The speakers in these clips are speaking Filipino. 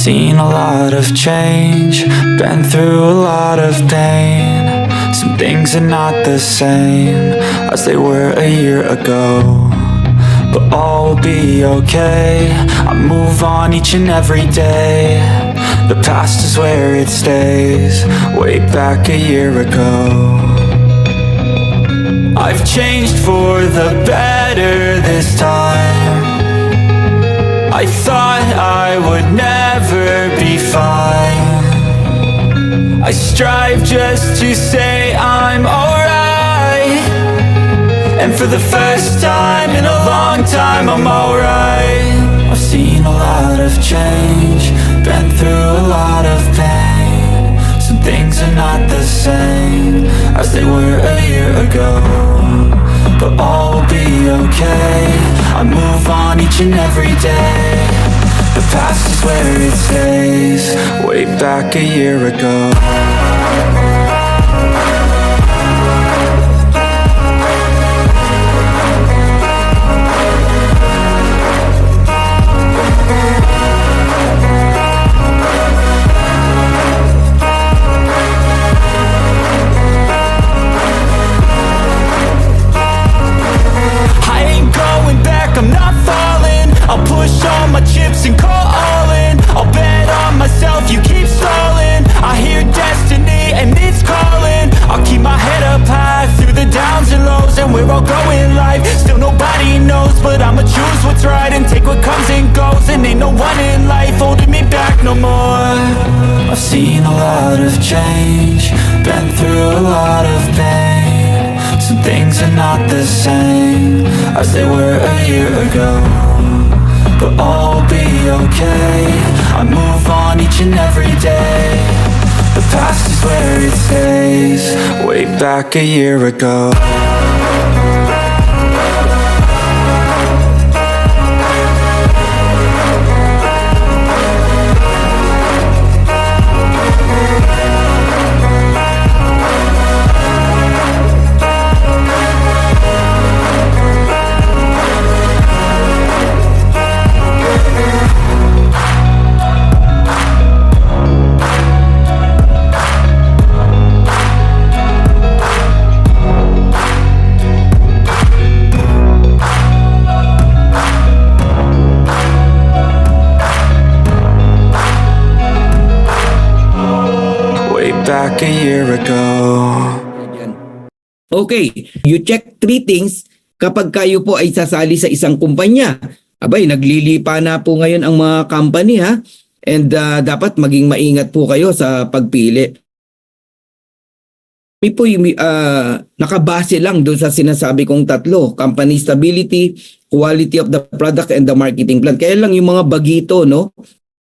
seen a lot of change, been through a lot of pain. Some things are not the same as they were a year ago, but all will be okay. I move on each and every day. The past is where it stays, way back a year ago. I've changed for the better this time. I thought I would never be fine. I strive just to say I'm alright, and for the first time in a long time I'm alright. I've seen a lot of change, been through a lot of pain. Some things are not the same as they were a year ago, but all will be okay. I move on each and every day. The past is where it stays, way back a year ago. I'm not falling, I'll push all my chips and call all in. I'll bet on myself, you keep stalling. I hear destiny and it's calling. I'll keep my head up high through the downs and lows, and we're all going life. Still nobody knows, but I'ma choose what's right and take what comes and goes. And ain't no one in life holding me back no more. I've seen a lot of change, been through a lot of pain. Some things are not the same as they were a year ago, but all will be okay. I move on each and every day. The past is where it stays, way back a year ago. Back a year ago. Okay, you check 3 things kapag kayo po ay sasali sa isang kumpanya. Abay, naglilipa na po ngayon ang mga company ha. And dapat maging maingat po kayo sa pagpili. May po nakabase lang doon sa sinasabi kong 3, company stability, quality of the product, and the marketing plan. Kaya lang yung mga bagito, no?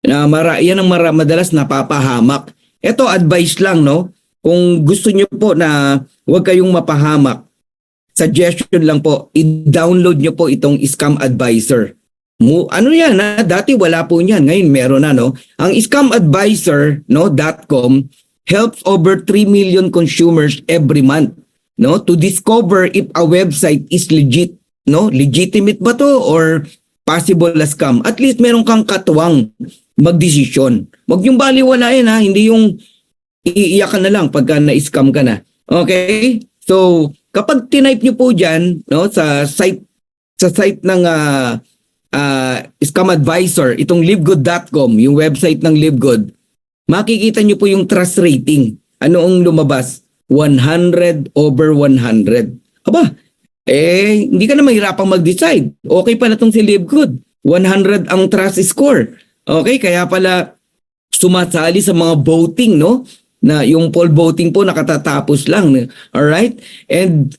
Yan ang madalas napapahamak. Ito advice lang, no? Kung gusto nyo po na huwag kayong mapahamak, suggestion lang po, i-download nyo po itong Scam Advisor. Ano yan, ha? Dati wala po niyan, ngayon meron na, no? Ang scamadvisor, no, .com helps over 3 million consumers every month, no, to discover if a website is legit, no? Legitimate ba to or possible na scam? At least meron kang katuwang magdesisyon. Huwag yung baliwalain ha, hindi yung iiyakan na lang pagka na-scam ka na. Okay? So, kapag tinype nyo po dyan, no, sa site ng Scam Advisor, itong livegood.com, yung website ng Livegood, makikita nyo po yung trust rating. Ano ang lumabas? 100 over 100. Aba, hindi ka na mahirapang mag-decide. Okay pala itong si Livegood. 100 ang trust score. Okay, kaya pala sumasali sa mga voting, no? Na yung poll voting po nakatatapos lang. All right? And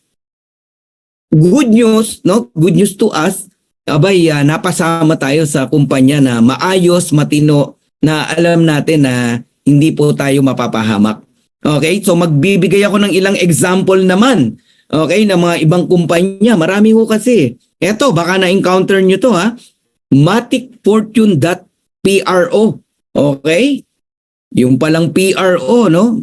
good news, no? Good news to us. Abay, napasama tayo sa kumpanya na maayos, matino, na alam natin na hindi po tayo mapapahamak. Okay? So magbibigay ako ng ilang example naman. Okay? Na mga ibang kumpanya. Marami ho kasi. Eto, baka na-encounter nyo to ha. maticfortune.pro. Okay? Yung palang PRO, no?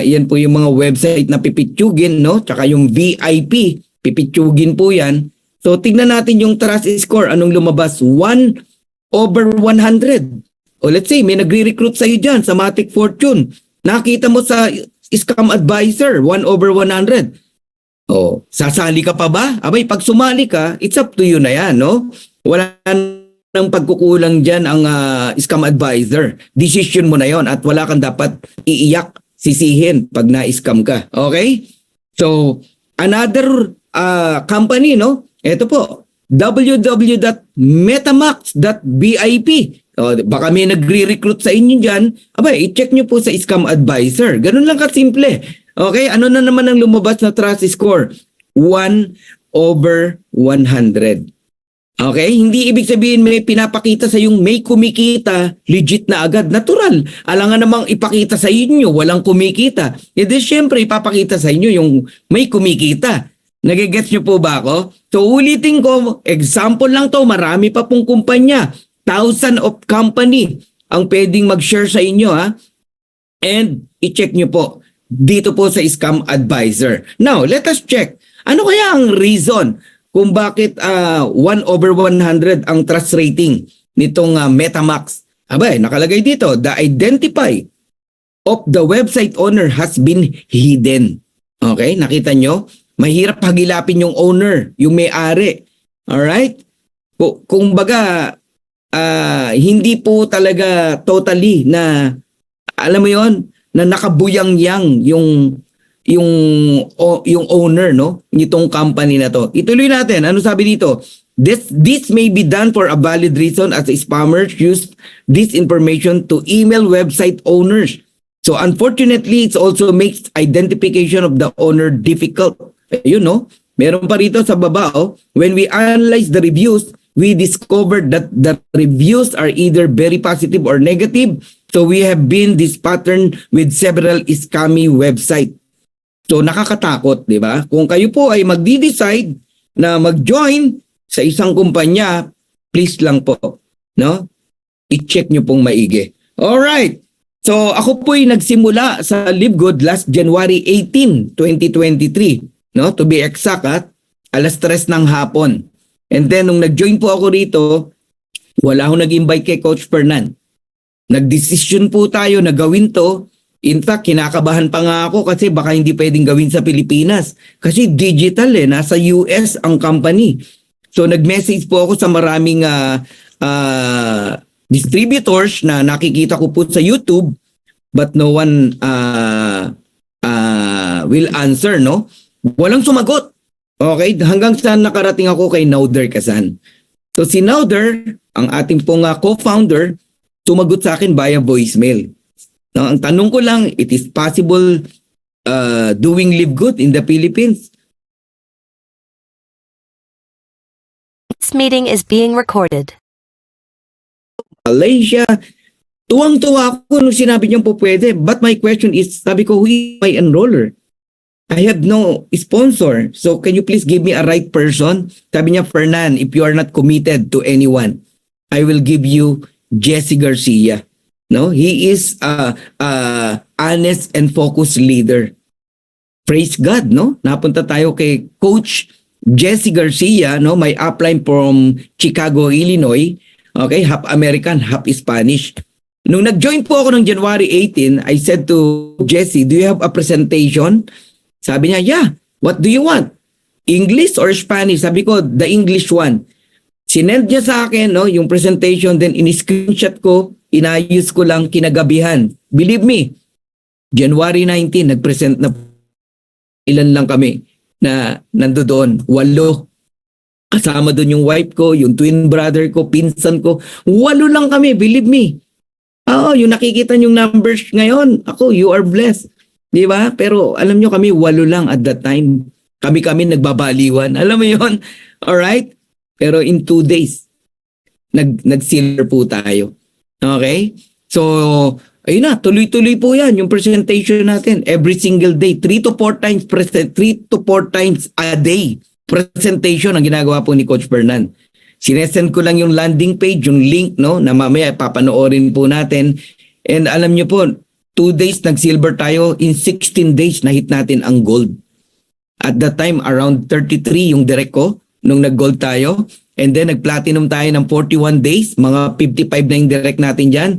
Yan po yung mga website na pipitsugin, no? Tsaka yung VIP, pipitsugin po yan. So tignan natin yung trust score. Anong lumabas? 1 over 100. O let's say, may nagre-recruit sa'yo dyan sa Matic Fortune. Nakita mo sa Scam Advisor, 1/100. O, sasali ka pa ba? Abay, pag sumali ka, it's up to you na yan, no? Wala nang pagkukulang dyan ang Scam Advisor. Decision mo na yon at wala kang dapat iiyak, sisihin pag na-scam ka. Okay? So, another company, no? Ito po, www.metamax.vip. O, baka may nagre-recruit sa inyo dyan. Abay, i-check nyo po sa Scam Advisor. Ganun lang kasimple. Okay, ano na naman ang lumabas na trust score? 1/100. Okay, hindi ibig sabihin may pinapakita sa yung may kumikita, legit na agad, natural. Alangan namang ipakita sa inyo, walang kumikita. E di syempre ipapakita sa inyo yung may kumikita. Nagigets nyo po ba ako? So ulitin ko, example lang to, marami pa pong kumpanya. Thousand of company ang pwedeng mag-share sa inyo ha. And i-check nyo po dito po sa Scam Advisor. Now, let us check. Ano kaya ang reason kung bakit 1/100 ang trust rating nitong Metamax? Abay, nakalagay dito, the identify of the website owner has been hidden. Okay, nakita nyo? Mahirap hagilapin yung owner, yung may-ari. Alright? Kung baga, hindi po talaga totally na, alam mo yon, na nakabuyang-yang yung owner, no, nitong company na to. Ituloy natin. Ano sabi dito? This may be done for a valid reason as spammers use this information to email website owners. So unfortunately, it also makes identification of the owner difficult. You know, meron pa rito sa baba, when we analyze the reviews, we discovered that the reviews are either very positive or negative. So we have been this pattern with several scammy website. So nakakatakot, di ba? Kung kayo po ay magdi-decide na mag-join sa isang kumpanya, please lang po, no? I-check nyo pong maigi. Alright. So ako po ay nagsimula sa LiveGood last January 18, 2023, no? To be exact, at 3:00 ng hapon. And then nung nag-join po ako rito, wala akong nag-invite kay Coach Fernan. Nagdesisyon po tayo na gawin to. In fact, kinakabahan pa nga ako kasi baka hindi pwedeng gawin sa Pilipinas. Kasi digital nasa US ang company. So nag-message po ako sa maraming distributors na nakikita ko po sa YouTube, but no one will answer, no? Walang sumagot. Okay, hanggang sa nakarating ako kay Nauder Kasan. So si Nauder, ang ating pong co-founder, sumagot sa akin via voicemail. Now, ang tanong ko lang, it is possible doing LiveGood in the Philippines? This meeting is being recorded. Malaysia, tuwang-tuwa ako nung sinabi niyang po pwede. But my question is, sabi ko, who is my enroller? I have no sponsor. So can you please give me a right person? Sabi niya, Fernan, if you are not committed to anyone, I will give you Jesse Garcia. No, he is a honest and focused leader. Praise God, no? Napunta tayo kay Coach Jesse Garcia, no? May upline from Chicago, Illinois. Okay, half American, half Spanish. Nung nag-join po ako ng January 18, I said to Jesse, do you have a presentation? Sabi niya, yeah. What do you want? English or Spanish? Sabi ko, the English one. Sinend niya sa akin, no, yung presentation, then in-screenshot ko, inayos ko lang kinagabihan. Believe me, January 19, nag-present na, ilan lang kami na nandoon, 8. Kasama doon yung wife ko, yung twin brother ko, pinsan ko, 8 lang kami, believe me. Oo, yung nakikita yung numbers ngayon, ako, you are blessed. Di ba? Pero alam nyo kami, 8 lang at that time. Kami nagbabaliwan. Alam mo yun? Alright? Pero in 2 days, nag-silver po tayo. Okay? So, ayun na, tuloy-tuloy po yan, yung presentation natin. Every single day, 3 to 4 times a day. Presentation ang ginagawa po ni Coach Fernan. Sinesend ko lang yung landing page, yung link, no, na mamaya papanoorin po natin. And alam nyo po, 2 days nag-silver tayo, in 16 days na hit natin ang gold. At that time, around 33 yung direct ko, nung nag-gold tayo. And then nag-platinum tayo ng 41 days, mga 55 na yung direct natin dyan.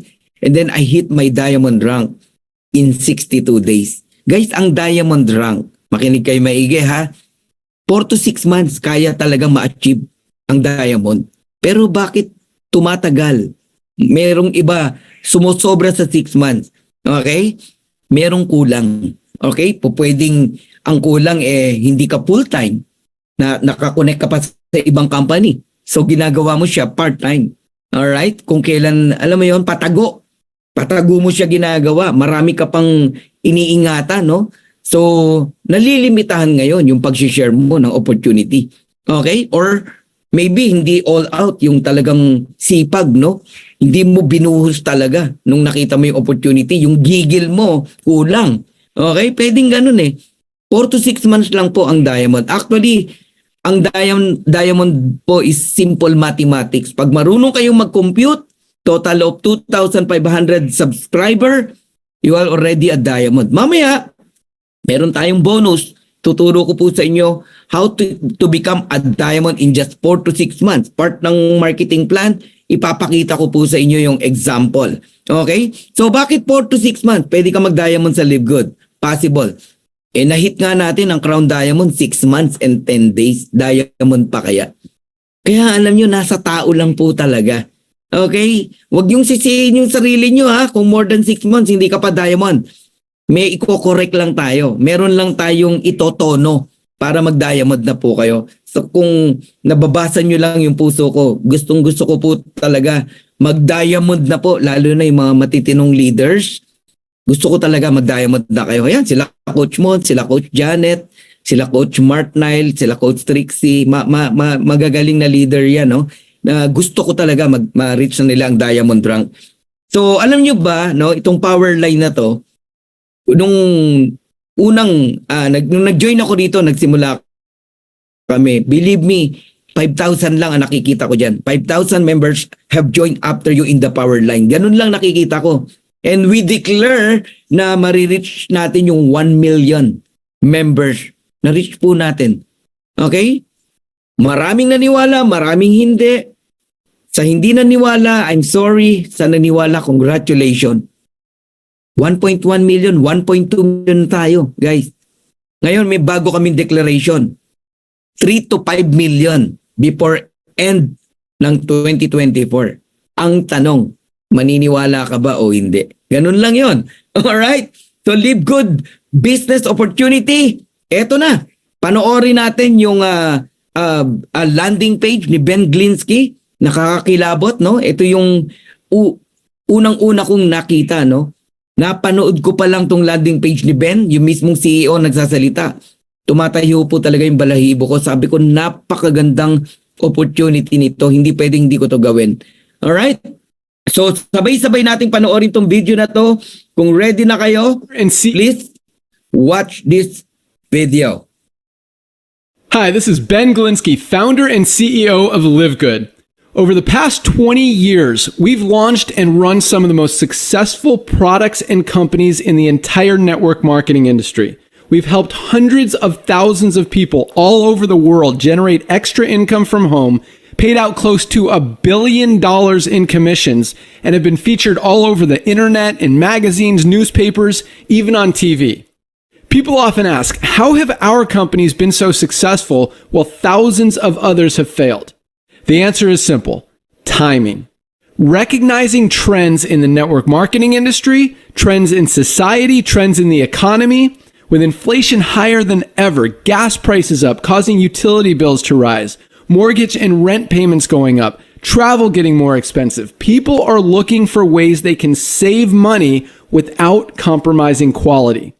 And then I hit my diamond rank in 62 days. Guys, ang diamond rank, makinig kayo maigi ha, 4 to 6 months kaya talagang ma-achieve ang diamond. Pero bakit tumatagal? Merong iba, sumusobra sa 6 months. Okay? Merong kulang. Okay? Pwedeng ang kulang hindi ka full-time na nakakonect ka pa sa ibang company. So ginagawa mo siya part-time. Alright? Kung kailan, alam mo yon, patago mo siya ginagawa. Marami ka pang iniingatan, no? So, nalilimitahan ngayon yung pag-share mo ng opportunity. Okay? Or maybe hindi all out yung talagang sipag, no? Hindi mo binuhos talaga nung nakita mo yung opportunity. Yung gigil mo, kulang. Okay? Pwedeng ganun 4 to 6 months lang po ang diamond. Actually, ang diamond po is simple mathematics. Pag marunong kayong mag-compute, total of 2,500 subscriber, you are already a diamond. Mamaya, meron tayong bonus. Tuturo ko po sa inyo how to become a diamond in just 4 to 6 months. Part ng marketing plan, ipapakita ko po sa inyo yung example. Okay? So bakit 4 to 6 months? Pwede ka mag-diamond sa Live Good. Possible. Na-hit nga natin ang Crown Diamond 6 months and 10 days. Diamond pa kaya? Kaya alam nyo, nasa tao lang po talaga. Okay? Huwag yung sisihin yung sarili nyo ha. Kung more than 6 months, hindi ka pa diamond. May i-correct lang tayo. Meron lang tayong itotono para mag-diamond na po kayo. So kung nababasa nyo lang yung puso ko, gustong gusto ko po talaga mag-diamond na po. Lalo na yung mga matitinong leaders. Gusto ko talaga mag-diamond na kayo. Ayan, sila Coach Mon, sila Coach Janet, sila Coach Mark Nile, sila Coach Trixie. Magagaling na leader yan, no? Na gusto ko talaga ma-reach na nila ang diamond rank. So, alam nyo ba, no, itong power line na to, nung nag-join ako dito, nagsimula kami, believe me, 5,000 lang ang nakikita ko dyan. 5,000 members have joined after you in the power line. Ganun lang nakikita ko. And we declare na marireach natin yung 1 million members. Na-reach po natin. Okay? Maraming naniwala, maraming hindi. Sa hindi naniwala, I'm sorry. Sa naniwala, congratulations. 1.1 million, 1.2 million tayo, guys. Ngayon, may bago kaming declaration. 3 to 5 million before end ng 2024. Ang tanong, maniniwala ka ba o hindi? Ganun lang yon. Alright? So, Live Good business opportunity. Eto na. Panoorin natin yung landing page ni Ben Glinsky. Nakakakilabot, no? Ito yung unang-una kong nakita, no? Napanood ko pa lang tong landing page ni Ben, yung mismong CEO nagsasalita. Tumatayo po talaga yung balahibo ko. Sabi ko, napakagandang opportunity nito. Hindi pwedeng hindi ko to gawin. Alright? So, sabay-sabay nating panoorin tong video na to. Kung ready na kayo, please watch this video. Hi, this is Ben Glinsky, founder and CEO of Live Good. Over the past 20 years, we've launched and run some of the most successful products and companies in the entire network marketing industry. We've helped hundreds of thousands of people all over the world generate extra income from home, paid out close to $1 billion in commissions, and have been featured all over the internet, in magazines, newspapers, even on TV. People often ask, how have our companies been so successful while thousands of others have failed? The answer is simple: timing. Recognizing trends in the network marketing industry, trends in society, trends in the economy. With inflation higher than ever, gas prices up, causing utility bills to rise, mortgage and rent payments going up, travel getting more expensive, people are looking for ways they can save money without compromising quality.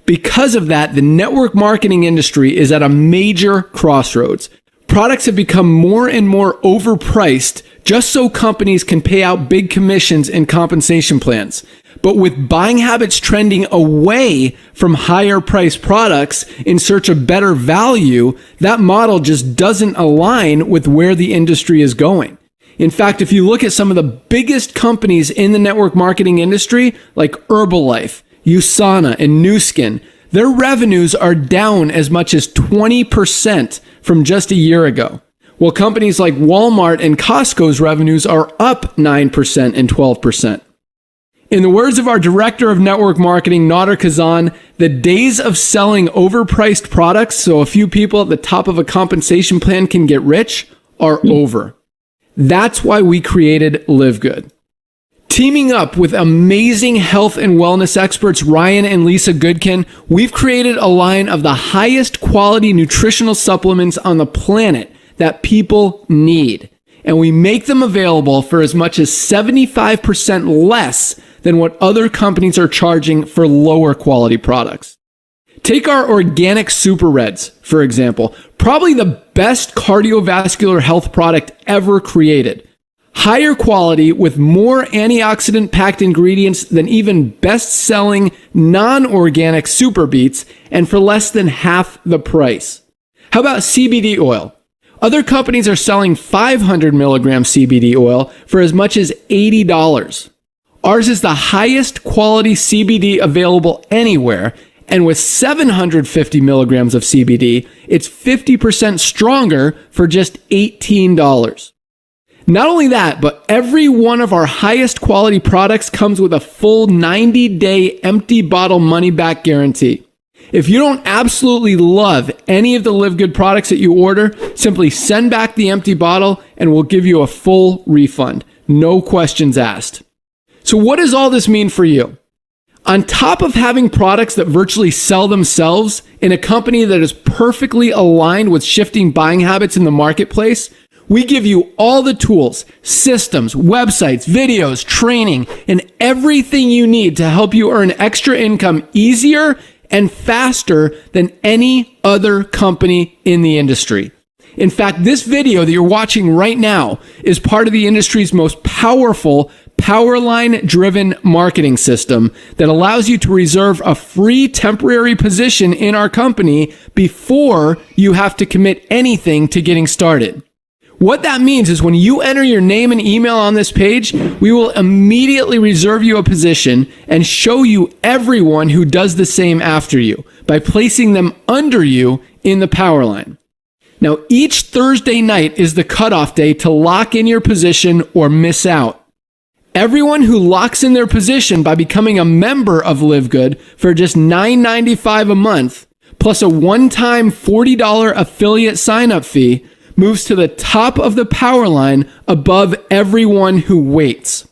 Because of that, the network marketing industry is at a major crossroads. Products have become more and more overpriced just so companies can pay out big commissions and compensation plans. But with buying habits trending away from higher priced products in search of better value, that model just doesn't align with where the industry is going. In fact, if you look at some of the biggest companies in the network marketing industry, like Herbalife, USANA, and Nu Skin, their revenues are down as much as 20% from just a year ago. while companies like Walmart and Costco's revenues are up 9% and 12%. In the words of our director of network marketing, Nader Kazan, the days of selling overpriced products so a few people at the top of a compensation plan can get rich are over. That's why we created Live Good. Teaming up with amazing health and wellness experts Ryan and Lisa Goodkin, we've created a line of the highest quality nutritional supplements on the planet that people need. And we make them available for as much as 75% less than what other companies are charging for lower quality products. Take our organic Super Reds, for example, probably the best cardiovascular health product ever created. Higher quality with more antioxidant-packed ingredients than even best-selling non-organic Super Beets, and for less than half the price. How about CBD oil? Other companies are selling 500 milligram CBD oil for as much as $80. Ours is the highest quality CBD available anywhere, and with 750 milligrams of CBD, it's 50% stronger for just $18. Not only that, but every one of our highest quality products comes with a full 90-day empty bottle money-back guarantee. If you don't absolutely love any of the Live Good products that you order, simply send back the empty bottle and we'll give you a full refund. No questions asked. So what does all this mean for you? On top of having products that virtually sell themselves in a company that is perfectly aligned with shifting buying habits in the marketplace, we give you all the tools, systems, websites, videos, training, and everything you need to help you earn extra income easier and faster than any other company in the industry. In fact, this video that you're watching right now is part of the industry's most powerful Powerline-driven marketing system that allows you to reserve a free temporary position in our company before you have to commit anything to getting started. What that means is when you enter your name and email on this page, we will immediately reserve you a position and show you everyone who does the same after you by placing them under you in the power line. Now, each Thursday night is the cutoff day to lock in your position or miss out. Everyone who locks in their position by becoming a member of Live Good for just $9.95 a month, plus a one-time $40 affiliate sign-up fee, moves to the top of the power line above everyone who waits.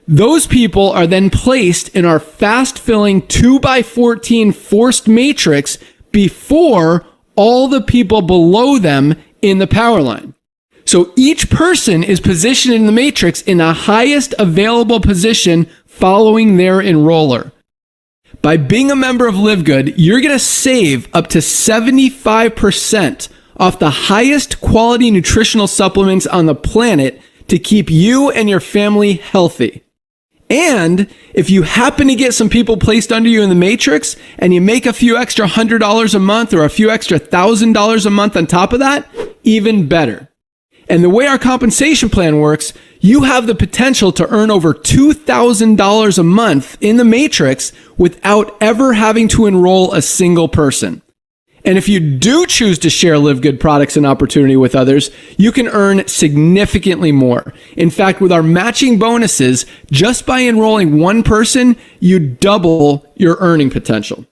Those people are then placed in our fast-filling 2x14 forced matrix before all the people below them in the power line. So each person is positioned in the matrix in the highest available position following their enroller. By being a member of Live Good, you're going to save up to 75% off the highest quality nutritional supplements on the planet to keep you and your family healthy. And if you happen to get some people placed under you in the matrix and you make a few extra $100 a month or a few extra $1,000 a month on top of that, even better. And the way our compensation plan works, you have the potential to earn over $2,000 a month in the matrix without ever having to enroll a single person. And if you do choose to share Live Good products and opportunity with others, you can earn significantly more. In fact, with our matching bonuses, just by enrolling one person, you double your earning potential.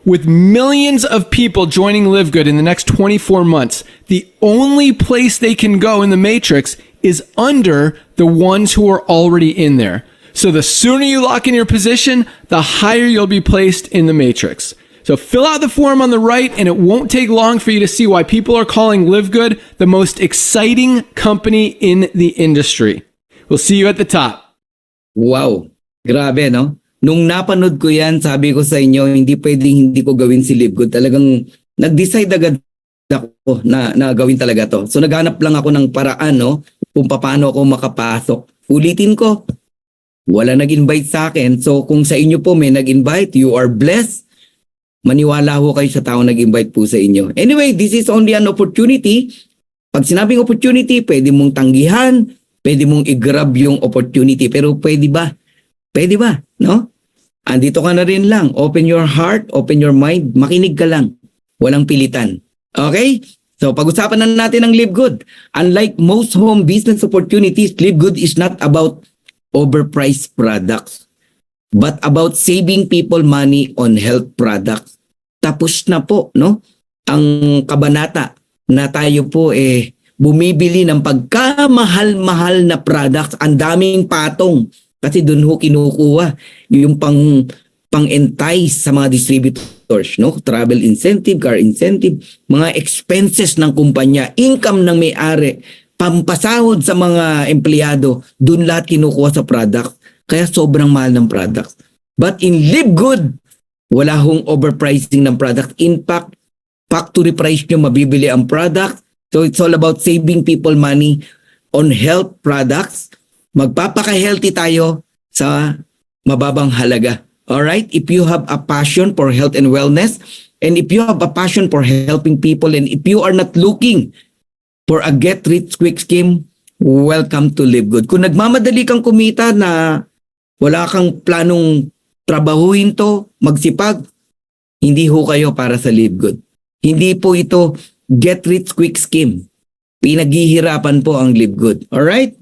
With millions of people joining Live Good in the next 24 months, the only place they can go in the matrix is under the ones who are already in there. So the sooner you lock in your position, the higher you'll be placed in the matrix. So fill out the form on the right, and it won't take long for you to see why people are calling Live Good the most exciting company in the industry. We'll see you at the top. Wow, grabe no? Nung napanood ko yan, sabi ko sa inyo, hindi pwedeng hindi ko gawin si Live Good. Talagang nag-decide agad ako na gawin talaga to. So naghanap lang ako ng paraan, no? Kung paano ako makapasok. Ulitin ko, wala nag-invite sa akin. So kung sa inyo po may nag-invite, you are blessed. Maniwala ho kayo sa tao nag-invite po sa inyo. Anyway, this is only an opportunity. Pag sinabing opportunity, pwede mong tanggihan, pwede mong i-grab yung opportunity. Pero pwede ba? Pwede ba? No? Andito ka na rin lang. Open your heart, open your mind, makinig ka lang. Walang pilitan. Okay? So pag-usapan na natin ang Live Good. Unlike most home business opportunities, Live Good is not about overpriced products, but about saving people money on health products. Tapos na po, no? Ang kabanata na tayo po bumibili ng pagkamahal-mahal na products, ang daming patong. Kasi doon ho kinukuha yung pang-entice sa mga distributors, no? Travel incentive, car incentive, mga expenses ng kumpanya, income ng may-ari, pampasahod sa mga empleyado, doon lahat kinukuha sa product. Kaya sobrang mahal ng product. But in Live Good, wala hong overpricing ng product. In fact, factory price nyo mabibili ang product. So it's all about saving people money on health products. Magpapaka-healthy tayo sa mababang halaga. Alright? If you have a passion for health and wellness, and if you have a passion for helping people, and if you are not looking for a get-rich-quick scheme, welcome to Live Good. Kung nagmamadali kang kumita na wala kang planong trabahuin to, magsipag, hindi ho kayo para sa Live Good. Hindi po ito get-rich-quick scheme. Pinaghihirapan po ang Live Good. Alright?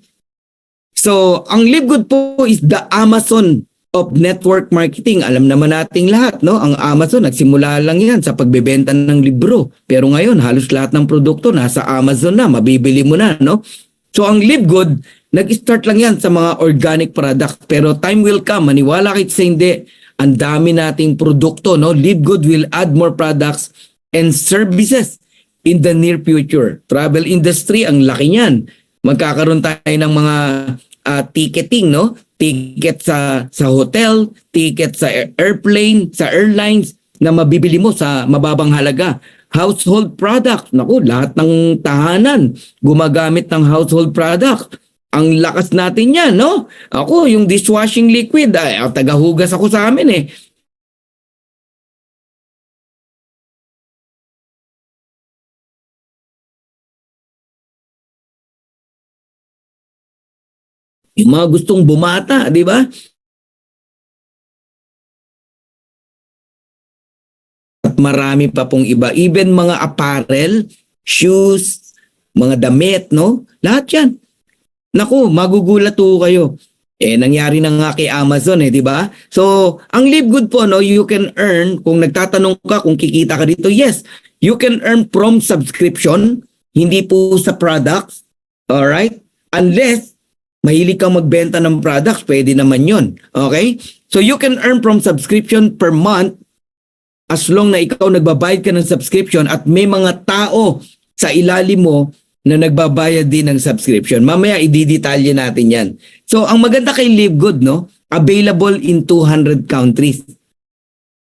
So, ang Live Good po is the Amazon of network marketing. Alam naman nating lahat, no? Ang Amazon, nagsimula lang yan sa pagbebenta ng libro. Pero ngayon, halos lahat ng produkto nasa Amazon na, mabibili mo na, no? So, ang Live Good, nag-start lang yan sa mga organic products. Pero time will come, maniwala kayo sa hindi, ang dami nating produkto, no? Live Good will add more products and services in the near future. Travel industry, ang laki niyan. Magkakaroon tayo ng mga ticketing, no? Ticket sa hotel, ticket sa airplane, sa airlines na mabibili mo sa mababang halaga. Household product, naku, lahat ng tahanan gumagamit ng household product. Ang lakas natin yan, no? Ako, yung dishwashing liquid, tagahugas ako sa amin Yung mga gustong bumata, di ba? At marami pa pong iba. Even mga apparel, shoes, mga damit, no? Lahat yan. Naku, magugulat po kayo. Nangyari na nga kay Amazon, di ba? So, ang Live Good po, no, you can earn, kung nagtatanong ka kung kikita ka dito, yes, you can earn from subscription, hindi po sa products, alright? Unless, mahilig kang magbenta ng products, pwede naman yun. Okay? So you can earn from subscription per month as long na ikaw nagbabayad ka ng subscription at may mga tao sa ilalim mo na nagbabayad din ng subscription. Mamaya i-detalye natin yan. So ang maganda kay Live Good, no? Available in 200 countries.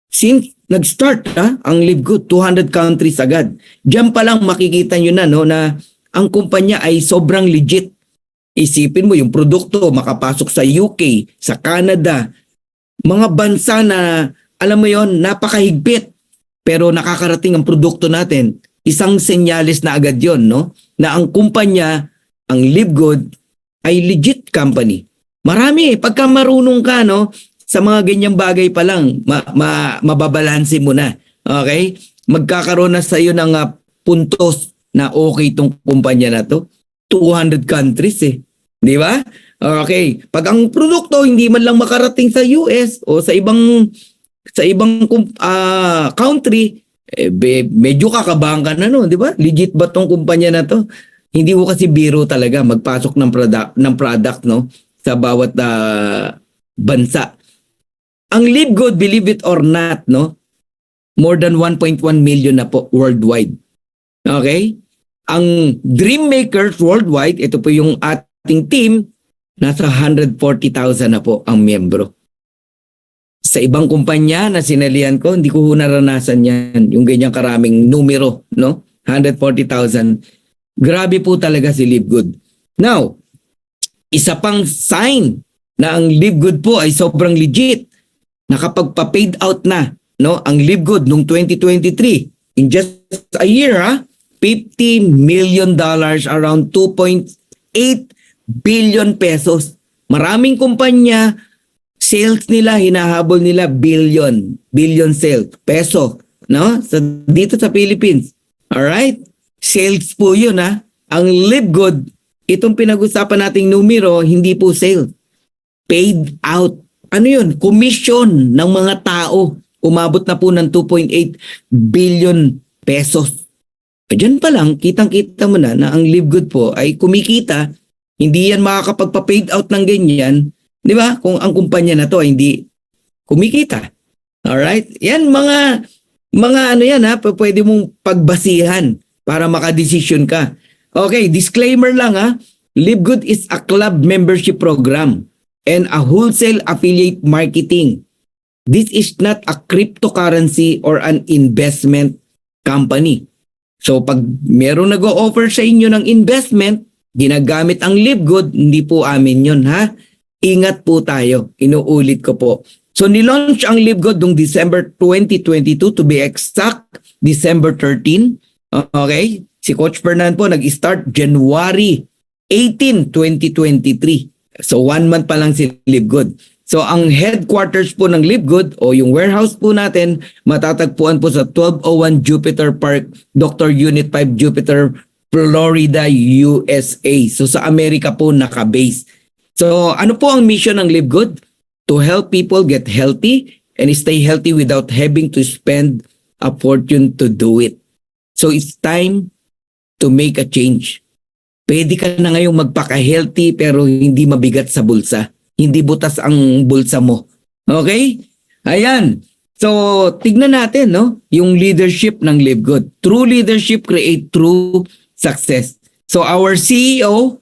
Since nag-start ang Live Good, 200 countries agad. Diyan pa lang makikita nyo na, no, na ang kumpanya ay sobrang legit. Isipin mo yung produkto makapasok sa UK, sa Canada, mga bansa na alam mo yon, napakahigpit. Pero nakakarating ang produkto natin, isang senyales na agad yon, no? Na ang kumpanya, ang Live Good ay legit company. Marami pagka marunong ka, no, sa mga ganyang bagay pa lang, mababalansin mo na. Okay? Magkakaroon na sa iyo ng puntos na okay itong kumpanya na to. 200 countries Di ba? Okay. Pag ang produkto hindi man lang makarating sa US o sa ibang country, medyo kakabahan ka na, no, di ba? Legit ba tong kumpanya na to? Hindi ko kasi biro talaga magpasok ng product, no, sa bawat bansa. Ang Live Good, believe it or not, no, more than 1.1 million na po worldwide. Okay? Ang Dream Makers worldwide, ito po yung ating team, nasa 140,000 na po ang miyembro. Sa ibang kumpanya na sinalihan ko, hindi ko naranasan yan, yung ganyang karaming numero, no? 140,000. Grabe po talaga si Live Good. Now, isa pang sign na ang Live Good po ay sobrang legit. Nakapagpa-paid out na, no, ang Live Good noong 2023. In just a year, $50 million, around 2.8 billion pesos. Maraming kumpanya, sales nila, hinahabol nila billion sales, peso, no? Dito sa Philippines. Alright? Sales po yun ha. Ang Live Good, itong pinag-usapan nating numero, hindi po sales. Paid out. Ano yun? Commission ng mga tao. Umabot na po ng 2.8 billion pesos. Diyan pa lang, kitang-kita mo na ang Live Good po ay kumikita. Hindi yan makakapagpa-paid out ng ganyan. Di ba? Kung ang kumpanya na to ay hindi kumikita. Alright? Yan mga ano yan ha, pwede mong pagbasihan para makadesisyon ka. Okay, disclaimer lang ha. Live Good is a club membership program and a wholesale affiliate marketing. This is not a cryptocurrency or an investment company. So pag meron nag-o-offer sa inyo ng investment, ginagamit ang Live Good, hindi po amin yun ha. Ingat po tayo. Inuulit ko po. So nilaunch ang Live Good noong December 2022 to be exact, December 13. Okay? Si Coach Fernan po nag-start January 18, 2023. So 1 month pa lang si Live Good. So ang headquarters po ng Live Good o yung warehouse po natin matatagpuan po sa 1201 Jupiter Park, Dr. Unit 5 Jupiter, Florida, USA. So sa Amerika po naka-base. So ano po ang mission ng Live Good? To help people get healthy and stay healthy without having to spend a fortune to do it. So it's time to make a change. Pwede ka na ngayong magpaka-healthy pero hindi mabigat sa bulsa. Hindi butas ang bulsa mo. Okay? Ayan. So, tignan natin, no? Yung leadership ng Live Good. True leadership create true success. So, our CEO,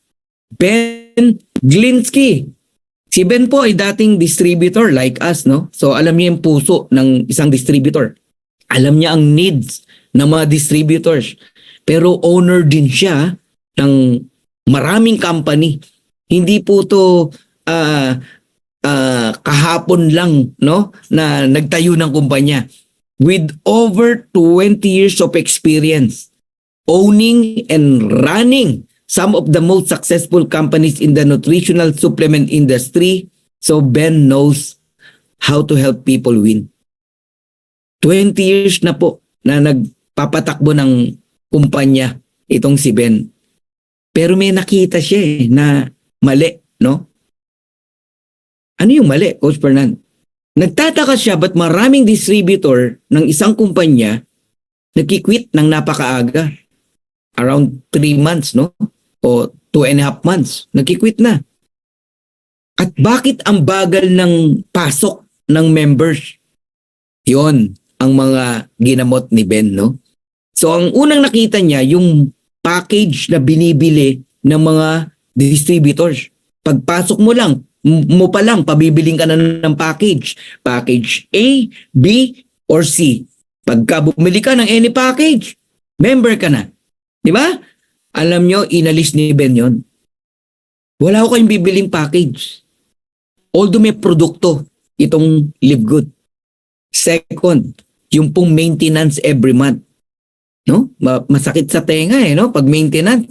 Ben Glinsky. Si Ben po ay dating distributor like us, no? So, alam niya yung puso ng isang distributor. Alam niya ang needs ng mga distributors. Pero owner din siya ng maraming company. Hindi po to kahapon lang no na nagtayo ng kumpanya. With over 20 years of experience owning and running some of the most successful companies in the nutritional supplement industry, so Ben knows how to help people win. 20 years na po na nagpapatakbo ng kumpanya itong si Ben. Pero may nakita siya na mali, no? Ano yung mali, Coach Fernan? Nagtataka siya ba't maraming distributor ng isang kumpanya nagkikwit ng napakaaga. Around 3 months, no? O 2.5 months, nagkikwit na. At bakit ang bagal ng pasok ng members? Yon ang mga ginamot ni Ben, no? So ang unang nakita niya, yung package na binibili ng mga distributors. Pagpasok mo pa lang, pabibiling ka na ng package. Package A, B, or C. Pagka bumili ka ng any package, member ka na. Di ba? Alam nyo, inalis ni Ben yon. Wala ko kayong bibiling package. Although may produkto, itong Live Good. Second, yung pong maintenance every month. No? Masakit sa tenga no? Pag maintenance.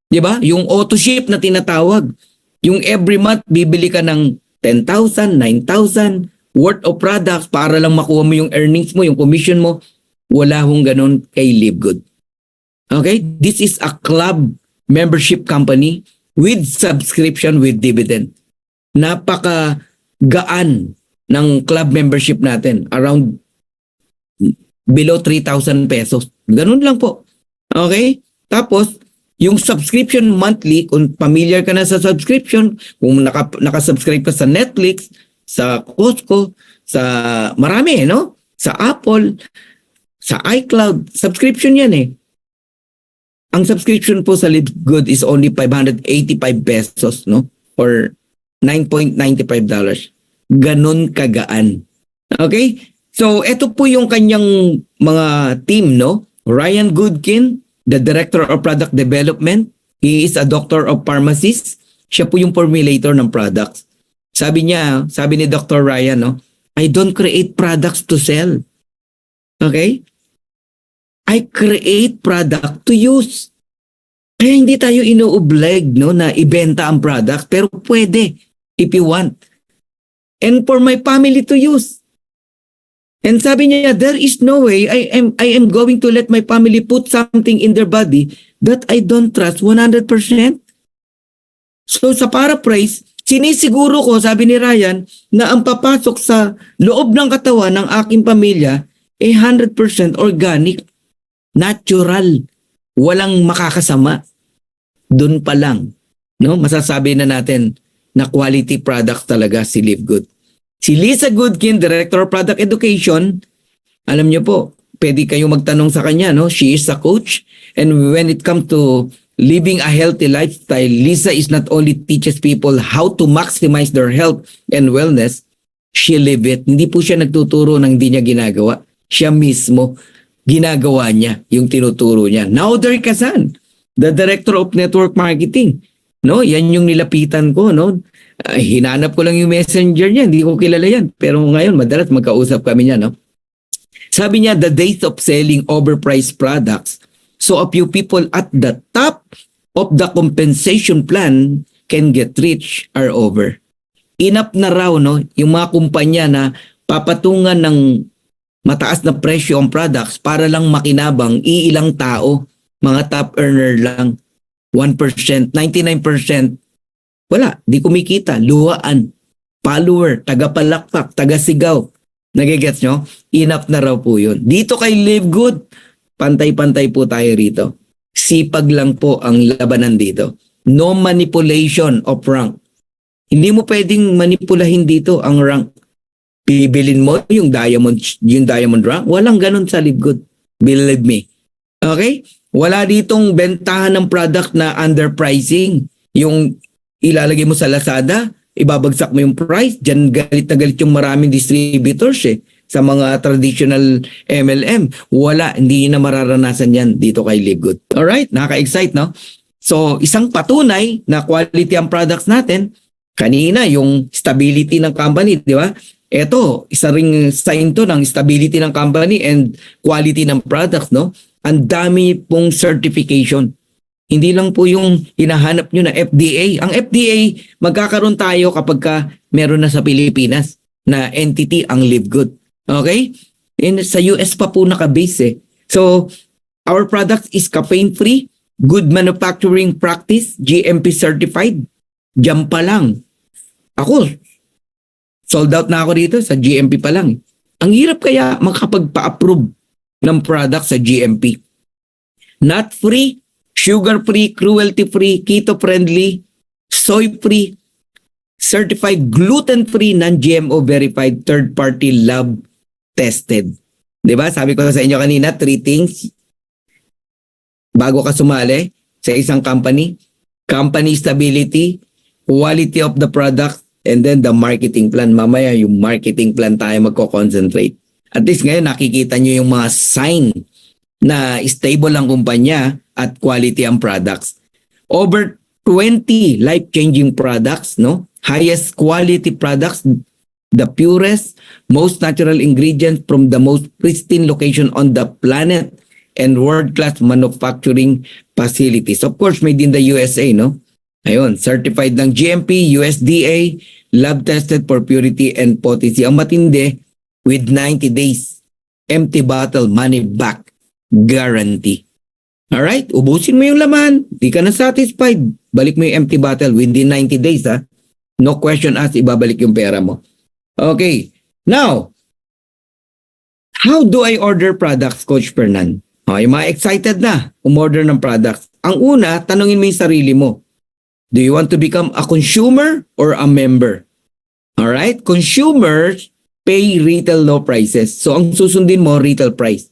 Di ba? Yung auto ship na tinatawag. Yung every month, bibili ka ng 10,000, 9,000 worth of products para lang makuha mo yung earnings mo, yung commission mo. Wala hong ganun kay Live Good. Okay? This is a club membership company with subscription with dividend. Napaka gaan ng club membership natin. Around below 3,000 pesos. Ganun lang po. Okay? Tapos, yung subscription monthly, kung familiar ka na sa subscription, kung nakasubscribe ka sa Netflix, sa Costco, sa marami, no? Sa Apple, sa iCloud, subscription yan Ang subscription po sa Live Good is only 585 pesos, no? Or $9.95. Ganun kagaan. Okay? So, ito po yung kanyang mga team, no? Ryan Goodkin, the Director of Product Development. He is a Doctor of Pharmacist. Siya po yung formulator ng products. Sabi ni Dr. Ryan, no? I don't create products to sell. Okay? I create product to use. Kaya hindi tayo ino-oblige, no, na ibenta ang product, pero pwede if you want. And for my family to use. And sabi niya, there is no way I am going to let my family put something in their body that I don't trust 100%. So sa paraphrase, sinisiguro ko, sabi ni Ryan, na ang papasok sa loob ng katawan ng aking pamilya ay 100% organic, natural, walang makakasama. Doon pa lang, no? Masasabi na natin na quality products talaga si Live Good. Si Lisa Goodkin, Director of Product Education, alam niyo po, pwede kayong magtanong sa kanya, no? She is a coach, and when it comes to living a healthy lifestyle, Lisa is not only teaches people how to maximize their health and wellness, she live it. Hindi po siya nagtuturo ng hindi niya ginagawa. Siya mismo, ginagawa niya yung tinuturo niya. Naudar Kazan, the Director of Network Marketing. No, yan yung nilapitan ko, no? Hinanap ko lang yung messenger niya, hindi ko kilala yan. Pero ngayon, madalas magkausap kami niya, no? Sabi niya, the days of selling overpriced products, so a few people at the top of the compensation plan can get rich are over. Enough na raw, no, yung mga kumpanya na papatungan ng mataas na presyo ang products para lang makinabang iilang tao, mga top earner lang, 1%, 99%, wala, di kumikita, luhaan, follower, taga-palakpak, taga-sigaw. Nagigets nyo? Enough na raw po yun. Dito kay Live Good, pantay-pantay po tayo rito. Sipag lang po ang labanan dito. No manipulation of rank. Hindi mo pwedeng manipulahin dito ang rank. Bibilin mo yung diamond rank. Walang ganun sa Live Good. Believe me. Okay? Wala ditong bentahan ng product na underpricing. Yung ilalagay mo sa Lazada, ibabagsak mo yung price. Diyan galit na galit yung maraming distributors sa mga traditional MLM. Wala, hindi na mararanasan yan dito kay Live Good. Alright, nakaka-excite, no? So, isang patunay na quality ang products natin, kanina yung stability ng company, di ba? Ito, isa ring sign to ng stability ng company and quality ng products, no? Ang dami pong certification. Hindi lang po yung hinahanap nyo na FDA. Ang FDA, magkakaroon tayo kapag meron na sa Pilipinas na entity ang Live Good. Okay? And sa US pa po nakabase . So, our product is caffeine-free, good manufacturing practice, GMP certified. Diyan pa lang. Ako, sold out na ako dito sa GMP pa lang. Ang hirap kaya makapagpa-approve ng product sa GMP. Not free, sugar-free, cruelty-free, keto-friendly, soy-free, certified gluten-free, non-GMO verified, third-party lab tested. Diba? Sabi ko sa inyo kanina, 3 things bago ka sumali sa isang company. Company stability, quality of the product, and then the marketing plan. Mamaya yung marketing plan tayo magko-concentrate. At least ngayon nakikita nyo yung mga sign na stable ang kumpanya at quality ang products. Over 20 life-changing products, no? Highest quality products, the purest, most natural ingredients from the most pristine location on the planet and world-class manufacturing facilities. Of course, made in the USA, no? Ayun, certified ng GMP, USDA, lab-tested for purity and potency. Ang matindi, with 90 days, empty bottle, money back guarantee. Alright, ubusin mo yung laman, di ka na satisfied, balik mo yung empty bottle within 90 days, ha? No question asked, ibabalik yung pera mo. Okay, now, how do I order products, Coach Fernan? Yung mga excited na umorder ng products. Ang una, tanungin mo yung sarili mo. Do you want to become a consumer or a member? Alright, consumers pay retail low prices. So, ang susundin mo, retail price.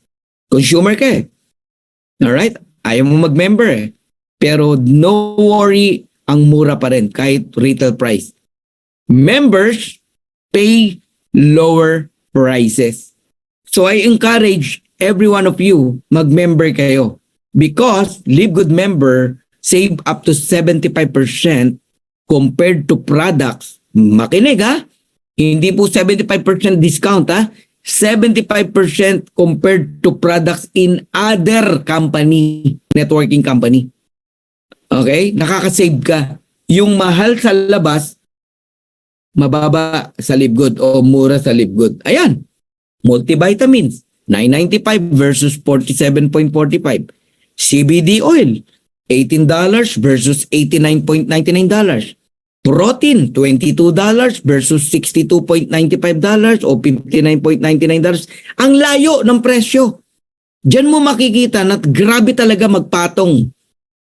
Consumer ka . Alright, ayaw mo mag-member . Pero no worry, ang mura pa rin kahit retail price. Members pay lower prices. So I encourage every one of you mag-member kayo because Live Good member save up to 75% compared to products. Makinig ha, hindi po 75% discount ha, 75% compared to products in other company, networking company. Okay? Nakaka-save ka. Yung mahal sa labas, mababa sa Live Good o mura sa Live Good. Ayan. Multivitamins, 9.95 versus 47.45. CBD oil, $18 versus $89.99. Protein, $22 versus $62.95 o $59.99. Ang layo ng presyo. Diyan mo makikita na grabe talaga magpatong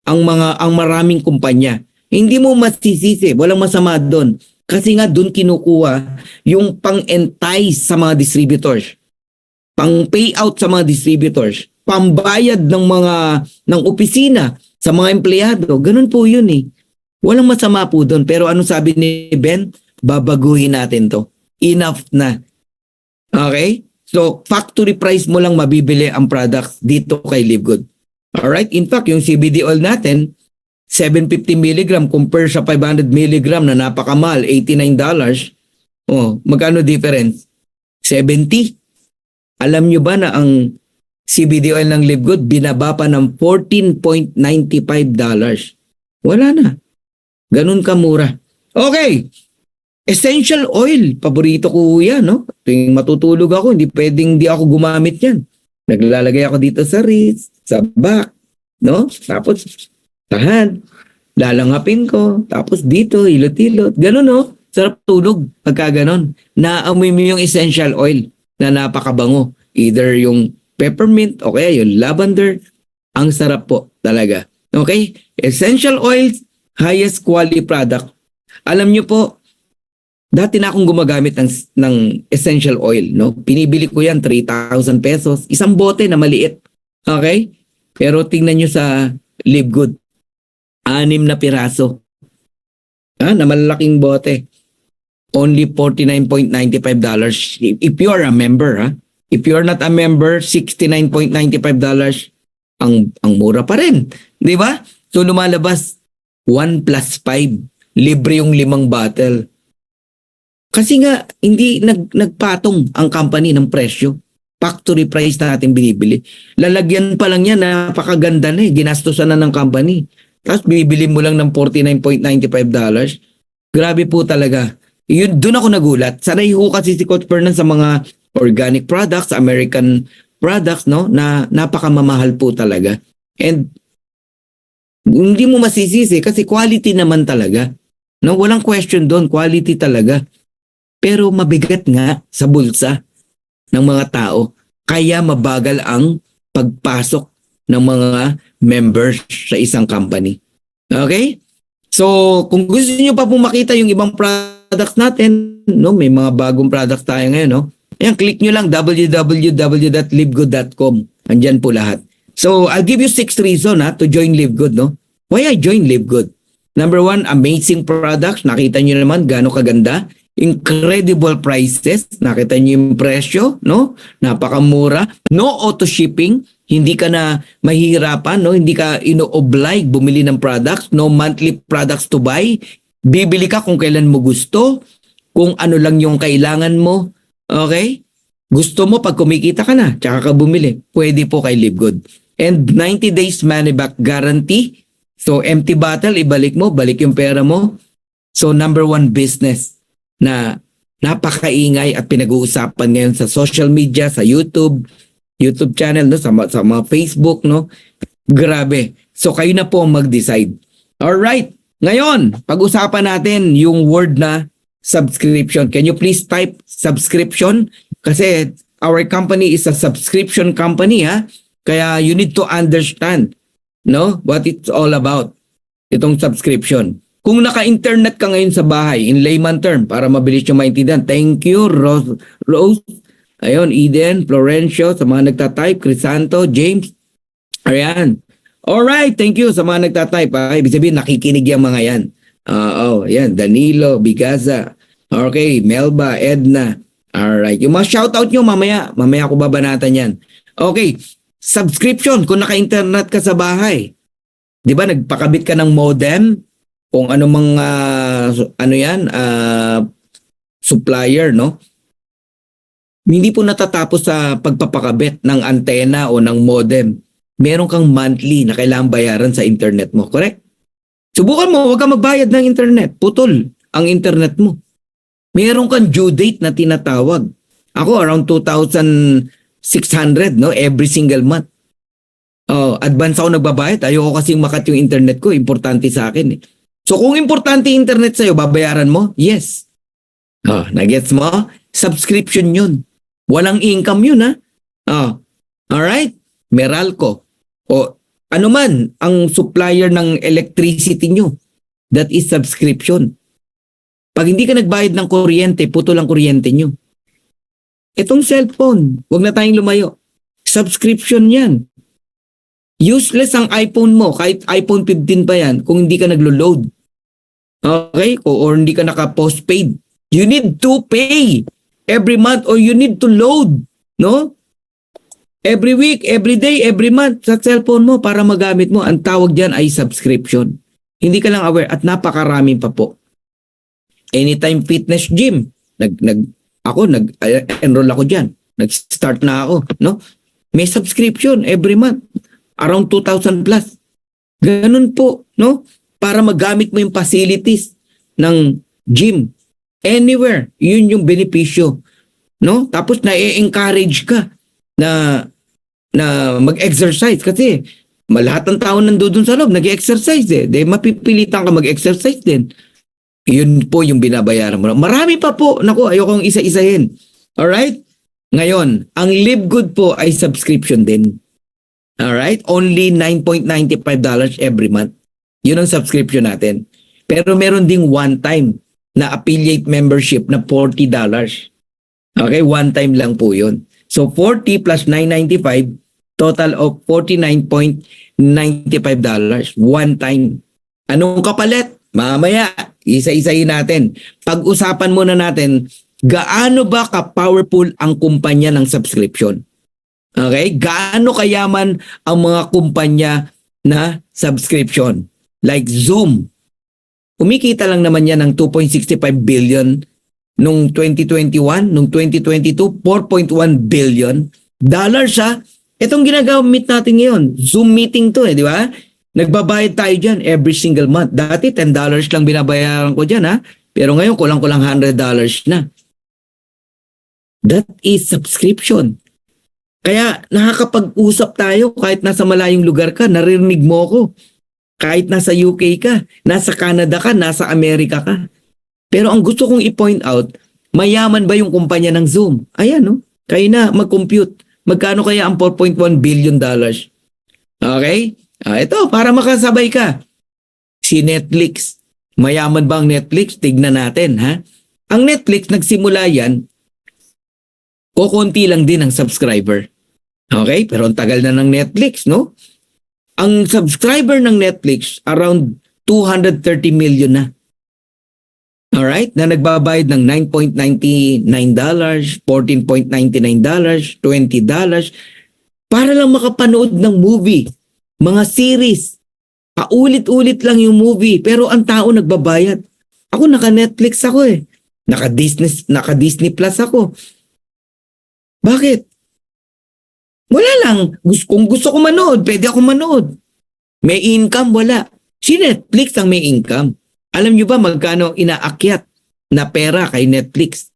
ang maraming kumpanya. Hindi mo masisisi, walang masama doon. Kasi nga doon kinukuha yung pang-entice sa mga distributors. Pang-payout sa mga distributors. Pambayad ng opisina sa mga empleyado. Ganun po yun eh. Walang masama po doon. Pero ano sabi ni Ben? Babaguhin natin to. Enough na. Okay? So, factory price mo lang mabibili ang products dito kay Live Good. Alright? In fact, yung CBD oil natin, 750 mg compare sa 500 mg na napakamahal, $89. Oh, magkano difference? 70. Alam nyo ba na ang CBD oil ng Live Good binaba pa ng $14.95? Wala na. Ganun kamura. Okay. Essential oil. Paborito ko yan, no? Tuwing matutulog ako, hindi pwedeng di ako gumamit yan. Naglalagay ako dito sa wrist, sa back, no? Tapos, tahan. Lalangapin ko. Tapos dito, hilot-hilot. Ganun, no? Sarap tulog pagka ganun. Naamoy mo yung essential oil na napakabango. Either yung peppermint o kaya yung lavender. Ang sarap po talaga. Okay? Essential oils, highest quality product. Alam nyo po, dati na akong gumagamit ng essential oil, no? Pinibili ko yan 3,000 pesos. Isang bote na maliit. Okay? Pero tingnan nyo sa Live Good. 6 na piraso. Na malalaking bote. Only $49.95. If you are a member, ha? If you are not a member, $69.95. Ang mura pa rin. Di ba? So lumalabas 1 plus 5. Libre yung 5 bottle. Kasi nga, hindi nagpatong ang company ng presyo. Factory price na natin binibili. Lalagyan pa lang yan, napakaganda na eh. Ginastosan na ng company. Tapos bibili mo lang ng $49.95. Grabe po talaga. Yun, doon ako nagulat. Sanay ho kasi si Coach Fernan sa mga organic products, American products, no? Na napakamamahal po talaga. And hindi mo masisisi kasi quality naman talaga. No, walang question doon, quality talaga. Pero mabigat nga sa bulsa ng mga tao. Kaya mabagal ang pagpasok ng mga members sa isang company. Okay? So, kung gusto niyo pa po makita yung ibang products natin, no, may mga bagong products tayo ngayon, no? Ayan, click nyo lang www.livegood.com. Andyan po lahat. So, I'll give you 6 reasons to join Live Good, no? Why I join Live Good? Number 1, amazing products. Nakita nyo naman gaano kaganda. Incredible prices. Nakita niyo yung presyo, no? Napakamura. No auto shipping. Hindi ka na mahihirapan, no? Hindi ka ino-oblige bumili ng products. No monthly products to buy. Bibili ka kung kailan mo gusto. Kung ano lang yung kailangan mo. Okay? Gusto mo pag kumikita ka na, tsaka ka bumili. Pwede po kay Live Good. And 90 days money back guarantee. So empty bottle, ibalik mo, balik yung pera mo. So number 1 business na napakaingay at pinag-uusapan ngayon sa social media, sa YouTube channel, no, sa mga Facebook, no. Grabe. So kayo na po ang mag-decide. All right. Ngayon, pag-usapan natin yung word na subscription. Can you please type subscription? Kasi our company is a subscription company, ha. Kaya you need to understand, no, what it's all about. Itong subscription. Kung naka-internet ka ngayon sa bahay, in layman term, para mabilis yung maintindihan, thank you, Rose, ayun, Eden, Florencio, sa mga nagtatype, Crisanto, James, ayan. Alright, thank you sa mga nagtatype. Ibig sabihin, nakikinig yung mga yan. Yan, Danilo, Bigaza, okay, Melba, Edna, alright. Yung mga shoutout nyo, mamaya ko babanatan yan. Okay, subscription, kung naka-internet ka sa bahay, di ba, nagpakabit ka ng modem, kung ano mga supplier, no? Hindi po natatapos sa pagpapakabit ng antena o ng modem. Meron kang monthly na kailangang bayaran sa internet mo, correct? Subukan mo, huwag kang magbayad ng internet. Putol ang internet mo. Meron kang due date na tinatawag. Ako around 2,600 no every single month. Advance ako nagbabayad. Ayoko kasing makat yung internet ko. Importante sa akin eh. So kung importante internet sa'yo, babayaran mo? Yes. Nagets mo? Subscription yun. Walang income yun ha. Alright? Meralco. O ano man ang supplier ng electricity nyo. That is subscription. Pag hindi ka nagbayad ng kuryente, puto lang kuryente nyo. Itong cellphone, wag na tayong lumayo. Subscription yan. Useless ang iPhone mo, kahit iPhone 15 pa yan, kung hindi ka naglo-load. Okay? Or hindi ka naka-postpaid. You need to pay every month or you need to load. No? Every week, every day, every month sa cellphone mo para magamit mo. Ang tawag dyan ay subscription. Hindi ka lang aware at napakarami pa po. Anytime Fitness Gym. Nag-enroll ako dyan. Nag-start na ako. No? May subscription every month. Around 2,000 plus. Ganun po, no? Para magamit mo yung facilities ng gym. Anywhere. Yun yung benepisyo. No? Tapos na-encourage ka na mag-exercise. Kasi lahat ng tao nandoon sa loob, nag-exercise eh. Mapipilitan ka mag-exercise din. Yun po yung binabayaran mo. Marami pa po. Naku, ayokong isa-isahin. Alright? Ngayon, ang Live Good po ay subscription din. Alright? Only $9.95 every month. Yun ang subscription natin. Pero meron ding one-time na affiliate membership na $40. Okay? One time lang po yun. So 40 plus $9.95, total of $49.95. One time. Anong kapalit? Mamaya, isa-isahin natin. Pag-usapan muna natin, gaano ba ka-powerful ang kumpanya ng subscription? Okay? Gaano kayaman ang mga kumpanya na subscription? Like Zoom. Kumikita lang naman yan ng 2.65 billion nung 2021, nung 2022, 4.1 billion dollars ha. Itong ginagamit natin ngayon, Zoom meeting to di ba? Nagbabayad tayo dyan every single month. Dati $10 lang binabayaran ko dyan ha. Pero ngayon kulang-kulang $100 na. That is subscription. Kaya nakakapag-usap tayo kahit nasa malayong lugar ka, naririnig mo ko. Kahit nasa UK ka, nasa Canada ka, nasa Amerika ka. Pero ang gusto kong i-point out, mayaman ba yung kumpanya ng Zoom? Ayan no, kayo na mag-compute. Magkano kaya ang $4.1 billion? Okay? Ito, para makasabay ka. Si Netflix. Mayaman ba ang Netflix? Tignan natin ha. Ang Netflix, nagsimula yan, kukunti lang din ang subscriber. Okay? Pero ang tagal na ng Netflix, no? Ang subscriber ng Netflix, around 230 million na. Alright? Na nagbabayad ng $9.99, $14.99, $20 para lang makapanood ng movie. Mga series. Paulit-ulit lang yung movie. Pero ang tao nagbabayad. Ako naka-Netflix ako eh. Naka-Disney Plus ako. Bakit? Wala lang. Kung gusto ko manood, pwede ako manood. May income, wala. Si Netflix ang may income. Alam nyo ba magkano inaakyat na pera kay Netflix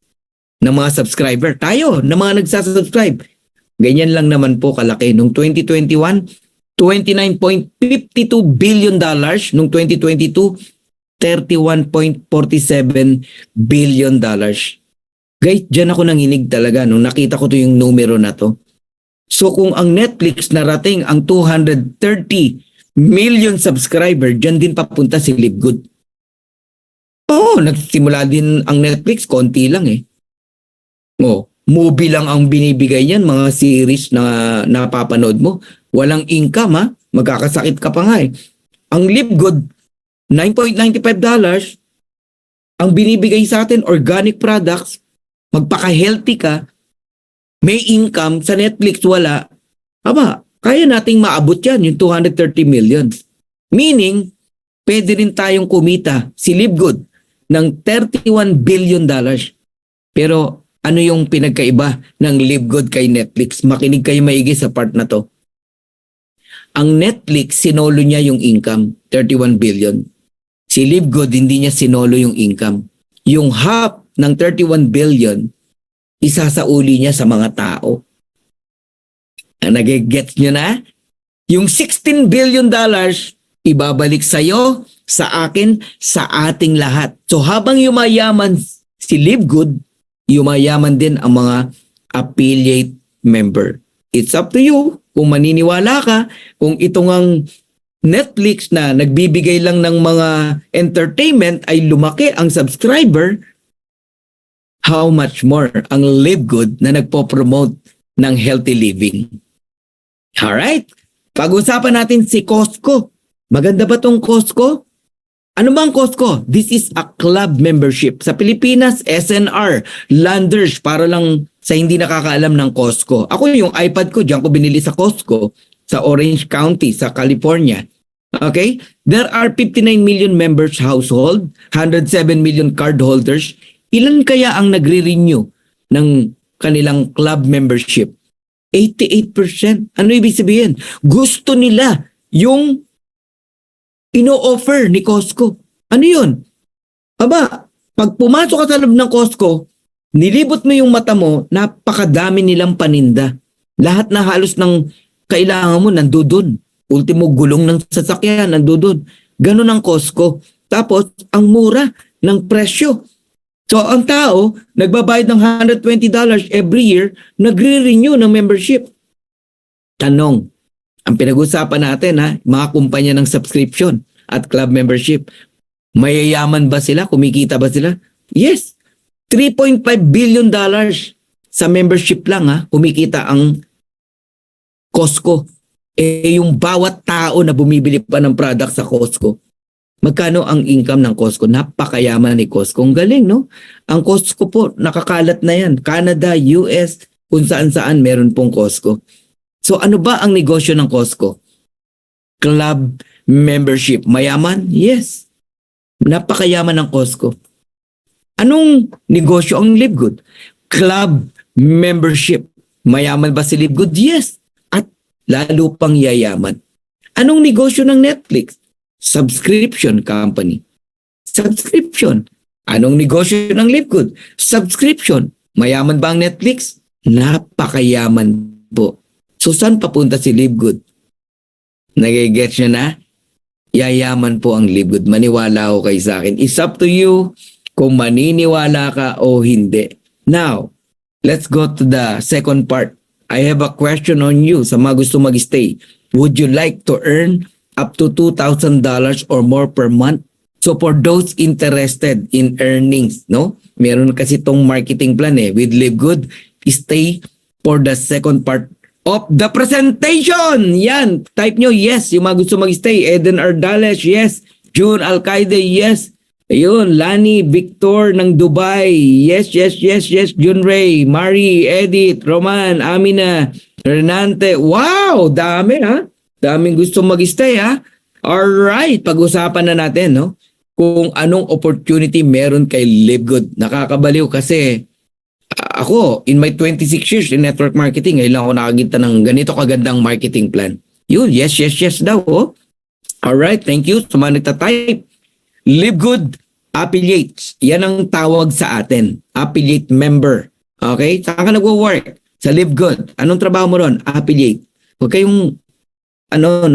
ng mga subscriber? Tayo, na mga nagsasubscribe. Ganyan lang naman po kalaki. Noong 2021, $29.52 billion. Noong 2022, $31.47 billion. Guys, dyan ako nanginig talaga nung nakita ko to yung numero na to. So kung ang Netflix narating ang 230 million subscriber, dyan din papunta si Live Good. Oo, nagsimula din ang Netflix, konti lang eh. Movie lang ang binibigay niyan, mga series na napapanood mo. Walang income ha, magkakasakit ka pa nga eh. Ang Live Good, $9.95, ang binibigay sa atin, organic products, magpaka-healthy ka, may income, sa Netflix wala, kaya nating maabot yan, yung 230 million. Meaning, pwede rin tayong kumita, si Live Good, ng $31 billion. Pero ano yung pinagkaiba ng Live Good kay Netflix? Makinig kayo maigi sa part na to. Ang Netflix, sinolo niya yung income, 31 billion. Si Live Good, hindi niya sinolo yung income. Yung half ng 31 billion, isasauli niya sa mga tao. Nagigets nyo na? Yung $16 billion, ibabalik sa'yo, sa akin, sa ating lahat. So habang yumayaman si Live Good, yumayaman din ang mga affiliate member. It's up to you kung maniniwala ka, kung itong ang Netflix na nagbibigay lang ng mga entertainment ay lumaki ang subscriber, how much more ang Live Good na nagpo-promote ng healthy living. Alright? Pag-usapan natin si Costco. Maganda ba tong Costco? Ano ba ang Costco? This is a club membership. Sa Pilipinas, SNR, Landers, para lang sa hindi nakakaalam ng Costco. Ako yung iPad ko, diyan ko binili sa Costco, sa Orange County, sa California. Okay? There are 59 million members household, 107 million card holders. Ilan kaya ang nagre-renew ng kanilang club membership? 88%. Ano ibig sabihin? Gusto nila yung ino-offer ni Costco. Ano yun? Aba, pag pumasok ka sa loob ng Costco, nilibot mo yung mata mo, napakadami nilang paninda. Lahat na halos ng kailangan mo nandudun. Ultimo gulong ng sasakyan nandudun. Ganun ang Costco. Tapos, ang mura ng presyo. So, ang tao, nagbabayad ng $120 every year, nagre-renew ng membership. Tanong, ang pinag-usapan natin mga kumpanya ng subscription at club membership, mayayaman ba sila? Kumikita ba sila? Yes. $3.5 billion sa membership lang kumikita ang Costco. Yung bawat tao na bumibili pa ng product sa Costco, magkano ang income ng Costco? Napakayaman ni Costco. Ang galing, no? Ang Costco po, nakakalat na yan. Canada, US, kung saan-saan meron pong Costco. So ano ba ang negosyo ng Costco? Club membership. Mayaman? Yes. Napakayaman ng Costco. Anong negosyo ang Live Good? Club membership. Mayaman ba si Live Good? Yes. At lalo pang yayaman. Anong negosyo ng Netflix? Subscription company. Subscription. Anong negosyo ng Live Good? Subscription. Mayaman ba ang Netflix? Napakayaman po. So saan papunta si Live Good? Nagigets nyo na? Yayaman po ang Live Good. Maniwala ko kayo sa akin. It's up to you kung maniniwala ka o hindi. Now, let's go to the second part. I have a question on you sa mga gusto mag-stay. Would you like to earn up to $2,000 or more per month? So for those interested in earnings, no? Meron kasi tong marketing plan with Live Good. Stay for the second part of the presentation. Yan, type nyo yes. Yung mga gusto mag-stay. Eden Ardales, yes. June Alcaide, yes. Ayun, Lani Victor ng Dubai. Yes, yes, yes, yes. June Ray, Marie, Edith, Roman, Amina, Renante. Wow, dami Daming gusto mag-stay Alright, pag-usapan na natin kung anong opportunity meron kay Live Good. Nakakabaliw kasi ako, in my 26 years in network marketing, ngayon lang ako nakakita ng ganito kagandang marketing plan. Yun, yes, yes, yes daw. Alright, thank you sa mga nagtatype. Live Good Affiliates. Yan ang tawag sa atin. Affiliate member. Okay? Saan ka nagwo-work? Sa Live Good. Anong trabaho mo ron? Affiliate. Huwag kayong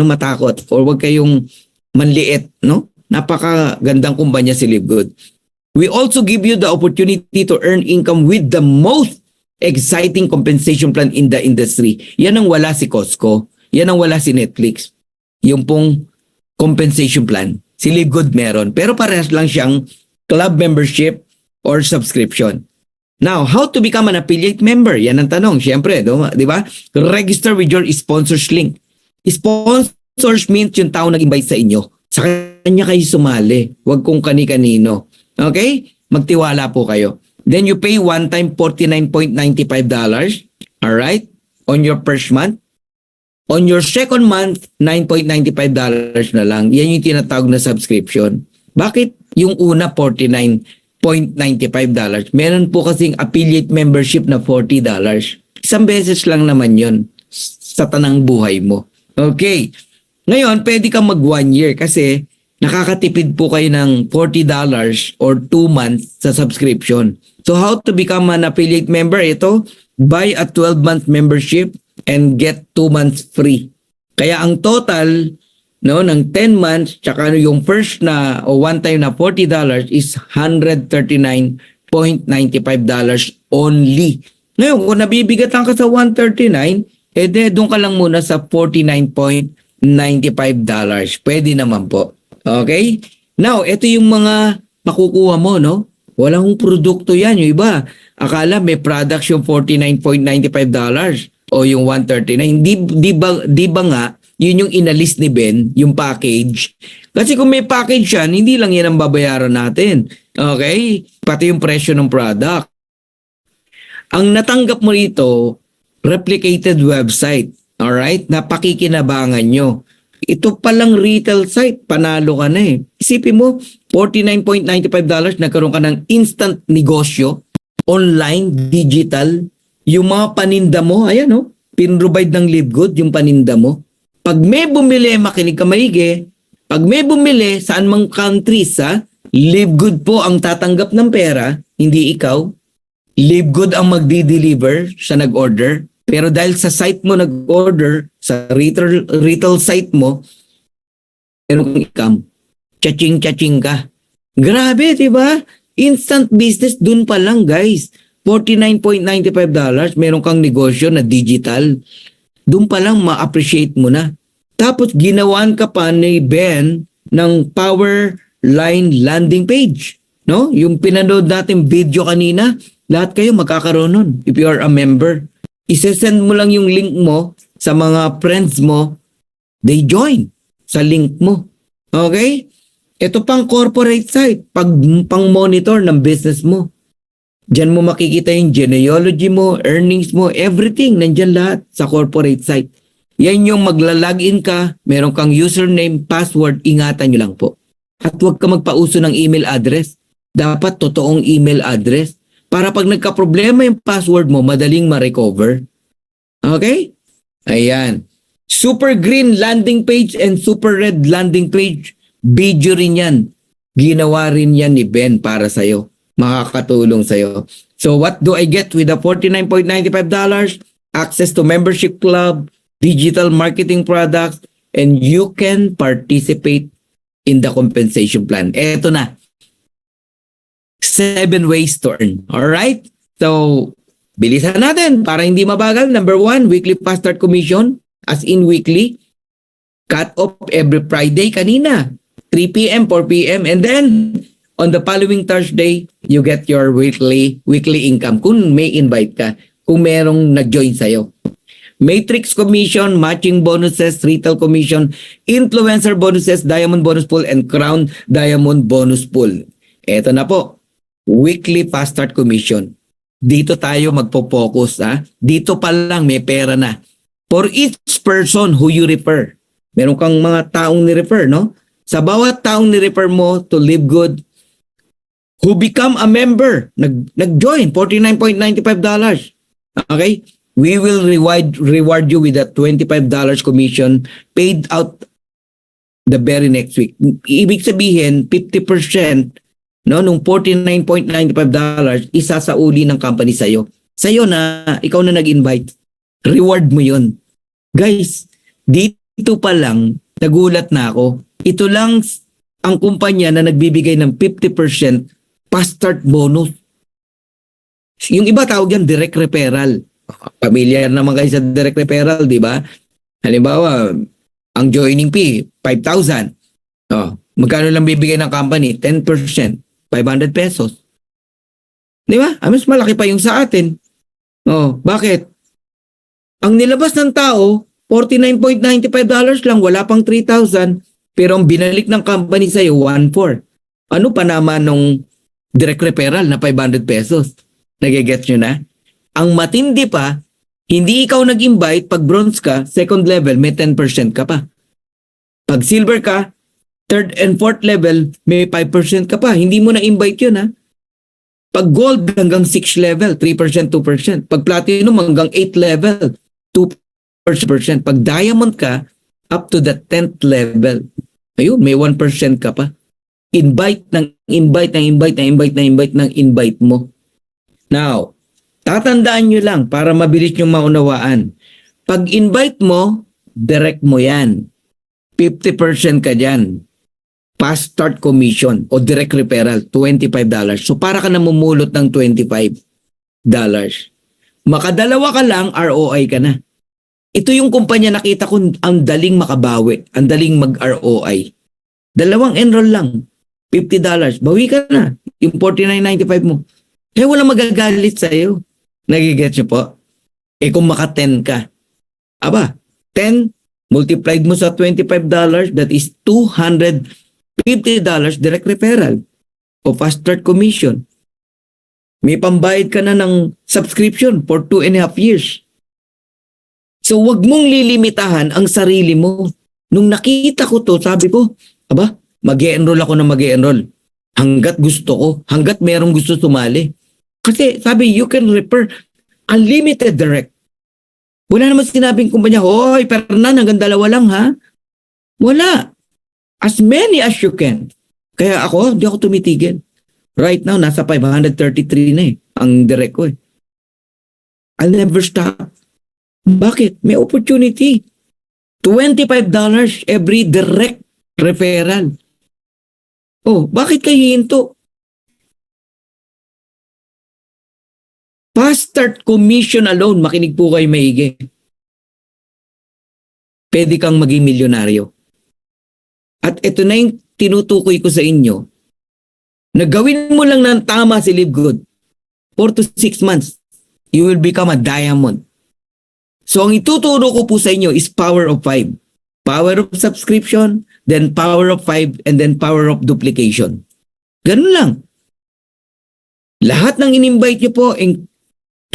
matakot or huwag kayong manliit, no? Napakagandang kumpanya si Live Good. We also give you the opportunity to earn income with the most exciting compensation plan in the industry. Yan ang wala si Costco. Yan ang wala si Netflix. Yung pong compensation plan. Si Live Good meron. Pero parehas lang siyang club membership or subscription. Now, how to become an affiliate member? Yan ang tanong. Siyempre, di ba? Register with your sponsors link. Sponsors means yung tao nag-invite sa inyo. Sa kanya kayo sumali. Huwag kung kani-kanino. Okay? Magtiwala po kayo. Then you pay one time $49.95. Alright? On your first month. On your second month, $9.95 na lang. Yan yung tinatawag na subscription. Bakit yung una $49.95? Meron po kasing affiliate membership na $40. Isang beses lang naman yon sa tanang buhay mo. Okay. Ngayon, pwede kang mag 1 year kasi nakakatipid po kayo ng $40 or 2 months sa subscription. So how to become an affiliate member? Ito, buy a 12-month membership and get 2 months free. Kaya ang total ng 10 months tsaka yung first na o one time na $40 is $139.95 only. Ngayon, kung nabibigatan ka sa $139, doon ka lang muna sa $49.95. Pwede naman po. Okay? Now, ito yung mga makukuha mo, no? Walang produkto yan. Yung iba, akala may products yung $49.95 o yung $139. Di ba nga, yun yung inalis ni Ben, yung package. Kasi kung may package yan, hindi lang yan ang babayaran natin. Okay? Pati yung presyo ng product. Ang natanggap mo rito, replicated website. Alright? Napakikinabangan nyo. Ito palang retail site, panalo ka na eh. Isipin mo, $49.95, nagkaroon ka ng instant negosyo, online, digital, yung mga paninda mo, ayan o, pinrovide ng Live Good, yung paninda mo. Pag may bumili, makinig ka maigi, pag may bumili, saan mang countries Live Good po ang tatanggap ng pera, hindi ikaw. Live Good ang magdi-deliver sa nag-order. Pero dahil sa site mo nag-order, sa retail site mo, meron kang income. Chaching-chaching ka. Grabe, di ba? Instant business dun pa lang, guys. $49.95, meron kang negosyo na digital. Dun pa lang ma-appreciate mo na. Tapos ginawan ka pa ni Ben ng Powerline landing page. No? Yung pinanood natin video kanina, lahat kayo magkakaroon nun if you are a member. Isesend mo lang yung link mo sa mga friends mo, they join sa link mo. Okay? Ito pang corporate site, pang monitor ng business mo. Diyan mo makikita yung genealogy mo, earnings mo, everything, nandyan lahat sa corporate site. Yan yung magla-login ka, meron kang username, password, ingatan nyo lang po. At huwag ka magpauso ng email address. Dapat totoong email address. Para pag nagka-problema yung password mo, madaling ma-recover. Okay? Ayan. Super green landing page and super red landing page, video rin yan. Ginawa rin yan ni Ben para sa'yo. Makakatulong sa'yo. So what do I get with the $49.95? Access to membership club, digital marketing products, and you can participate in the compensation plan. Eto na. 7 ways to earn. Alright? So, bilisan natin para hindi mabagal. Number 1, weekly fast start commission. As in weekly. Cut off every Friday kanina. 3 p.m., 4 p.m. And then, on the following Thursday, you get your weekly income. Kung may invite ka. Kung merong nag-join sa'yo. Matrix commission, matching bonuses, retail commission, influencer bonuses, diamond bonus pool, and crown diamond bonus pool. Eto na po. Weekly fast start commission. Dito tayo magpo-focus. Dito pa lang may pera na. For each person who you refer. Meron kang mga taong ni-refer, no? Sa bawat taong ni-refer mo to Live Good, who become a member, nag-join, $49.95. Okay? We will reward you with a $25 commission paid out the very next week. Ibig sabihin, 50%, no, nung $49.95, isa sa uli ng company sa'yo. Sa'yo na, ikaw na nag-invite. Reward mo yun. Guys, dito pa lang, nagulat na ako. Ito lang ang kumpanya na nagbibigay ng 50% fast start bonus. Yung iba tawag yan direct referral. Pamilyar naman kayo sa direct referral, di ba? Halimbawa, ang joining fee, 5,000. Magkano lang bibigay ng company? 10%. 500 pesos. Di ba? Mas malaki pa yung sa atin. Bakit? Ang nilabas ng tao, $49.95 lang, wala pang 3,000. Pero ang binalik ng company sa'yo, 1,400. Ano pa naman nung direct referral na 500 pesos? Nagigets nyo na? Ang matindi pa, hindi ikaw nag-invite, pag bronze ka, second level, may 10% ka pa. Pag silver ka, third and fourth level, may 5% ka pa. Hindi mo na-invite yun, Pag gold, hanggang 6 level, 3%, 2%. Pag platinum, hanggang 8 level, 2%. Pag diamond ka, up to the 10th level. Ayun, may 1% ka pa. Invite ng invite ng invite ng invite ng invite ng invite mo. Now, tatandaan nyo lang para mabilis nyo maunawaan. Pag invite mo, direct mo yan. 50% ka dyan. Fast start commission o direct referral, $25. So para ka namumulot ng $25. Makadalawa ka lang, ROI ka na. Ito yung kumpanya nakita ko ang daling makabawi, ang daling mag-ROI. 2 enroll lang, $50. Bawi ka na, yung $49.95 mo. Kaya wala magagalit sa'yo. Nagigets nyo po? Kung maka-10 ka, aba, 10 multiplied mo sa $25, that is $250 direct referral o fast start commission. May pambayad ka na ng subscription for 2.5 years. So wag mong lilimitahan ang sarili mo. Nung nakita ko to, sabi ko, aba, mag-e-enroll ako na mag-e-enroll. Hanggat gusto ko, hanggat merong gusto sumali. Kasi sabi, you can refer unlimited direct. Wala naman sinabing kumpanya, hoy, Fernan, hanggang 2 lang ha? Wala. As many as you can. Kaya ako, di ako tumitigil. Right now, nasa 533 na ang direct ko I'll never stop. Bakit? May opportunity. $25 every direct referral. Oh, bakit kayo hihinto? Fast start commission alone, makinig po kayo maigi. Pwede kang maging milyonaryo. At ito na yung tinutukoy ko sa inyo. Nagawin mo lang ng tama si Live Good. 4 to 6 months, you will become a diamond. So ang ituturo ko po sa inyo is power of 5. Power of subscription, then power of 5, and then power of duplication. Ganun lang. Lahat ng in-invite nyo po,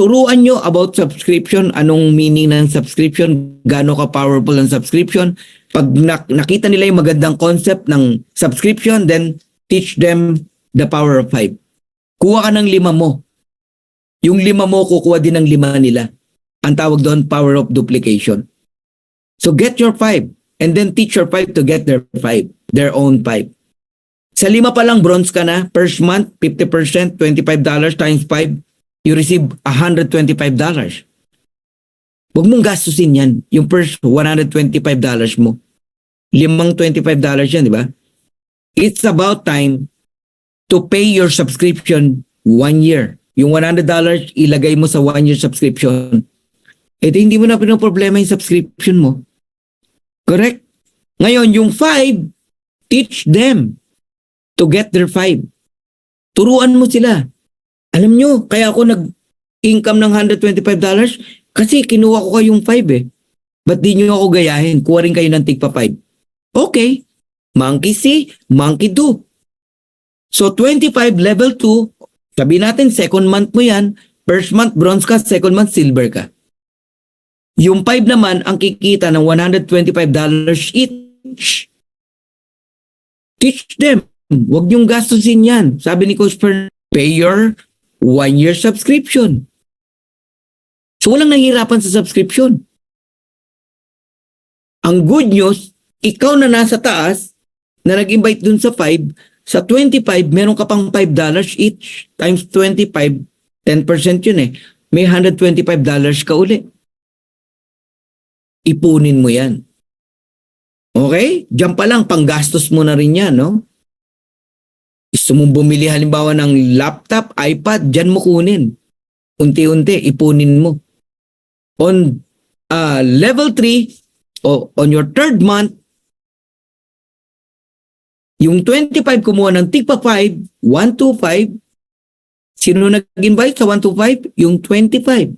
turuan nyo about subscription, anong meaning ng subscription, gaano ka powerful ang subscription. Pag nakita nila yung magandang concept ng subscription, then teach them the power of 5. Kuha ka ng 5 mo. Yung 5 mo, kukuha din ng 5 nila. Ang tawag doon, power of duplication. So get your 5 and then teach your 5 to get their 5, their own 5. Sa 5 pa lang, bronze ka na. First month, 50%, $25 times 5, you receive $125. Huwag mong gastusin yan. Yung first $125 mo. 5 $25 yan, di ba? It's about time to pay your subscription 1 year. Yung $100, ilagay mo sa 1 year subscription. Hindi mo na pinoproblema yung subscription mo. Correct? Ngayon, yung 5, teach them to get their 5. Turuan mo sila. Alam nyo, kaya ako nag-income ng $125 kasi kinuha ko kayong 5 Ba't di nyo ako gayahin? Kuha rin kayo ng tigpa 5. Okay. Monkey see, monkey do. So 25 level 2, sabi natin second month mo yan, first month bronze ka, second month silver ka. Yung 5 naman ang kikita ng $125 each. Teach them. Huwag niyong gastusin yan. Sabi ni Coach Fern, pay your 1 year subscription. So walang nahihirapan sa subscription. Ang good news, ikaw na nasa taas, na nag-invite dun sa 5, sa 25, meron ka pang $5 each. Times 25, 10% yun May $125 ka uli. Ipunin mo yan. Okay? Diyan pa lang, panggastos mo na rin yan, no? Gusto mong bumili halimbawa ng laptop, iPad, diyan mo kunin. Unti-unti, ipunin mo. On level 3, o on your third month, yung 25 kumuha ng tigpa 5, 125. Sino nag-invite sa 125? Yung 25.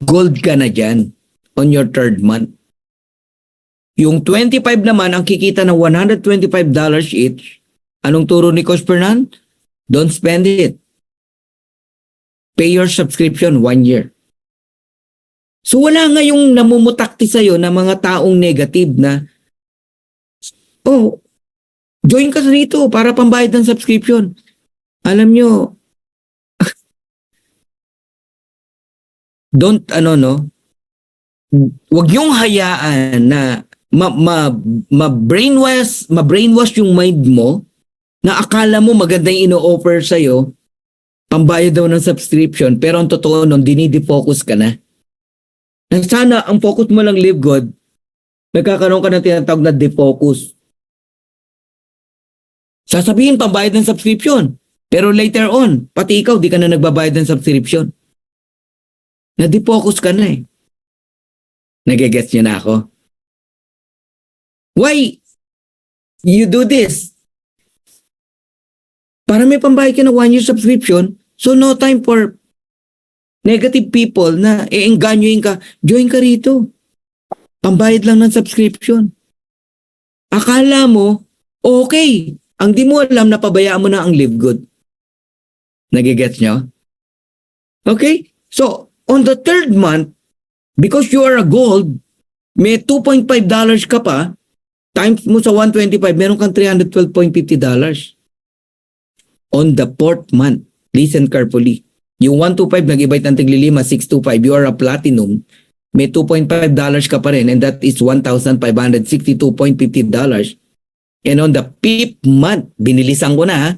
Gold ka na dyan on your third month. Yung 25 naman, ang kikita ng $125 each. Anong turo ni Coach Fernan? Don't spend it. Pay your subscription 1 year. So wala nga yung namumutakti sa'yo na mga taong negative na, oh, join ka rito para pambayad ng subscription. Alam nyo, don't, wag niyong hayaan na ma-brainwash yung mind mo na akala mo maganda yung ino-offer sa'yo, pambayad daw ng subscription, pero ang totoo nun, dinidi-focus ka na. Na sana ang focus mo lang live good, nagkakaroon ka ng tinatawag na defocus. Sasabihin pambayad ng subscription, pero later on, pati ikaw di ka na nagbabayad ng subscription. Na-defocus ka na eh. Nagigets niyo na ako? Why you do this? Para may pambayad ka ng 1-year subscription, so no time for negative people na e-engganyoin ka. Join ka rito. Pambayad lang ng subscription. Akala mo, okay. Ang di mo alam na pabayaan mo na ang live good. Nagigets nyo? Okay? So, on the third month, because you are a gold, may $2.5 ka pa, times mo sa 125, meron kang $312.50. On the fourth month, listen carefully. Yung 125 nag-ibait ng tiglilima, 625, you are a platinum, may $2.5 ka pa rin, and that is $1,562.50. And on the fifth month, binilisan ko na ha,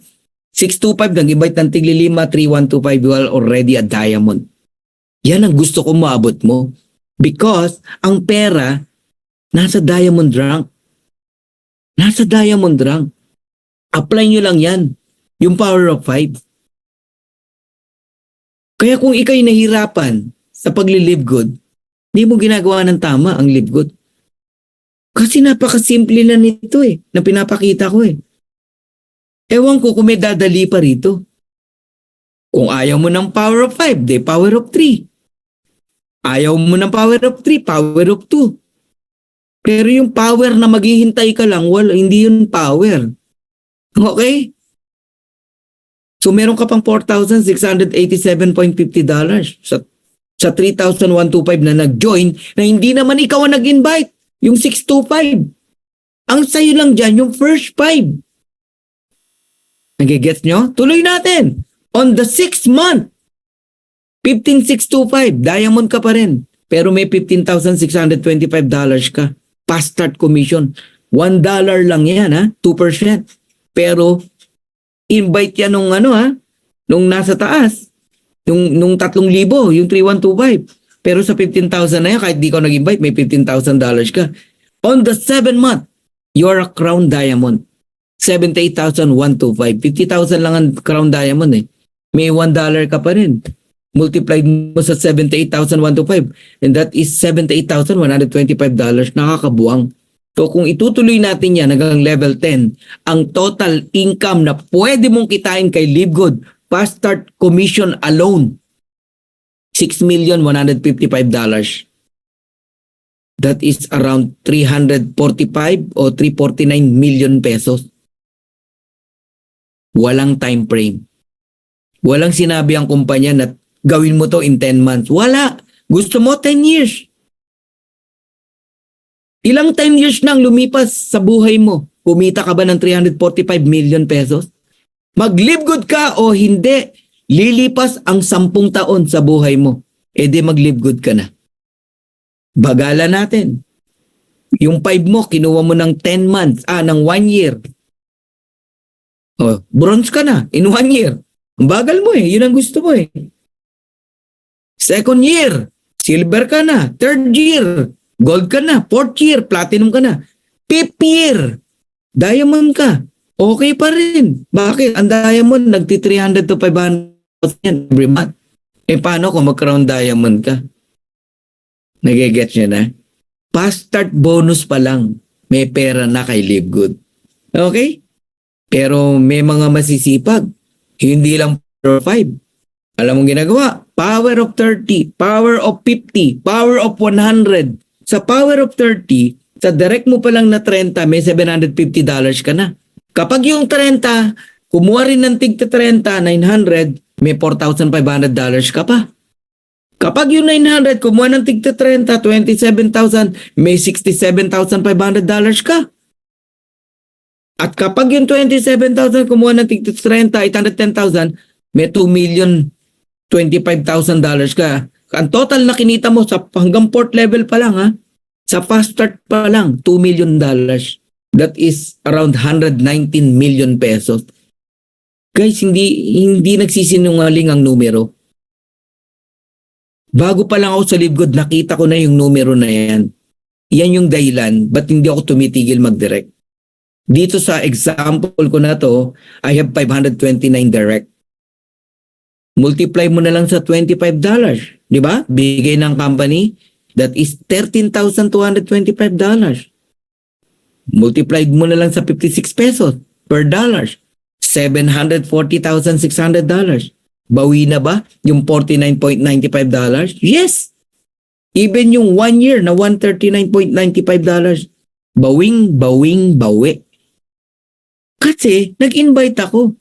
625 nag-ibait ng tiglilima, 3125, you are already a diamond. Yan ang gusto ko maabot mo. Because ang pera, nasa diamond rank. Nasa diamond rank. Apply nyo lang yan. Yung power of 5. Kaya kung ikay nahirapan sa pagli-live good, hindi mo ginagawa ng tama ang live good. Kasi napakasimple na nito eh, na pinapakita ko eh. Ewan ko kung may dadali pa rito. Kung ayaw mo ng power of 5, de power of 3. Ayaw mo ng power of 3, power of 2. Pero yung power na maghihintay ka lang, hindi yun power. Okay? So meron ka pang $4,687.50 sa 3,125 na nag-join na hindi naman ikaw ang nag-invite. Yung 625. Ang sayo lang dyan, yung first 5. Nagigets nyo? Tuloy natin. On the 6th month, 15,625, diamond ka pa rin. Pero may $15,625 ka. Past start commission. $1 lang yan ha, 2%. Pero invite yan nung nung nasa taas. Nung 3,000, yung 3,125. Pero sa 15,000 na yan, kahit di ka nag-invite, may $15,000 ka. On the 7th month, you're a crown diamond. 78,125. 50,000 lang ang crown diamond eh. May $1 ka pa rin. Multiplied mo sa 78,125. And that is $78,125. Nakakabuang. So kung itutuloy natin yan hanggang level 10, ang total income na pwede mong kitain kay Live Good, fast start commission alone, $6,155,000. That is around 345 o 349 million pesos. Walang time frame. Walang sinabi ang kumpanya na gawin mo to in 10 months. Wala. Gusto mo 10 years. Ilang 10 years nang lumipas sa buhay mo? Kumita ka ba ng 345 million pesos? Mag-live good ka o hindi? Lilipas ang 10 taon sa buhay mo. E di mag-live good ka na. Bagalan natin. Yung 5 mo, kinuha mo ng 10 months, ng 1 year. Oh, bronze ka na in 1 year. Ang bagal mo eh, yun ang gusto mo eh. Second year, silver ka na. Third year, gold ka na. Fourth year, platinum ka na. Fifth year, diamond ka. Okay pa rin. Bakit? Ang diamond, nagti-300 to 500 every month. Eh paano kung mag-crown diamond ka? Nagigets nyo na? Past start bonus pa lang, may pera na kay Live Good. Okay? Pero may mga masisipag. Hindi lang power of 5. Alam mong ginagawa? Power of 30, power of 50, power of 100. Sa power of 30, sa direct mo pa lang na 30, may $750 ka na. Kapag yung 30, kumuha rin ng tigta 30, 900, may $4,500 ka pa. Kapag yung 900, kumuha ng tigta 30, 27,000, may $67,500 ka. At kapag yung 27,000, kumuha ng tigta 30, 810,000, may $2,025,000 ka. Ang total na kinita mo sa hanggang 4th level pa lang ha, Sa fast start pa lang, $2 million. That is around 119 million pesos. Guys, hindi nagsisinungaling ang numero. Bago pa lang ako sa Livgood, nakita ko na yung numero na yan. Yan yung dahilan, ba't hindi ako tumitigil mag-direct. Dito sa example ko na to, I have 529 direct. Multiply mo na lang sa $25. Di ba? Bigay ng company, that is $13,225. Multiplied mo na lang sa 56 pesos per dollar. $740,600. Bawi na ba yung $49.95? Yes! Even yung 1 year na $139.95. Bawi. Kasi nag-invite ako.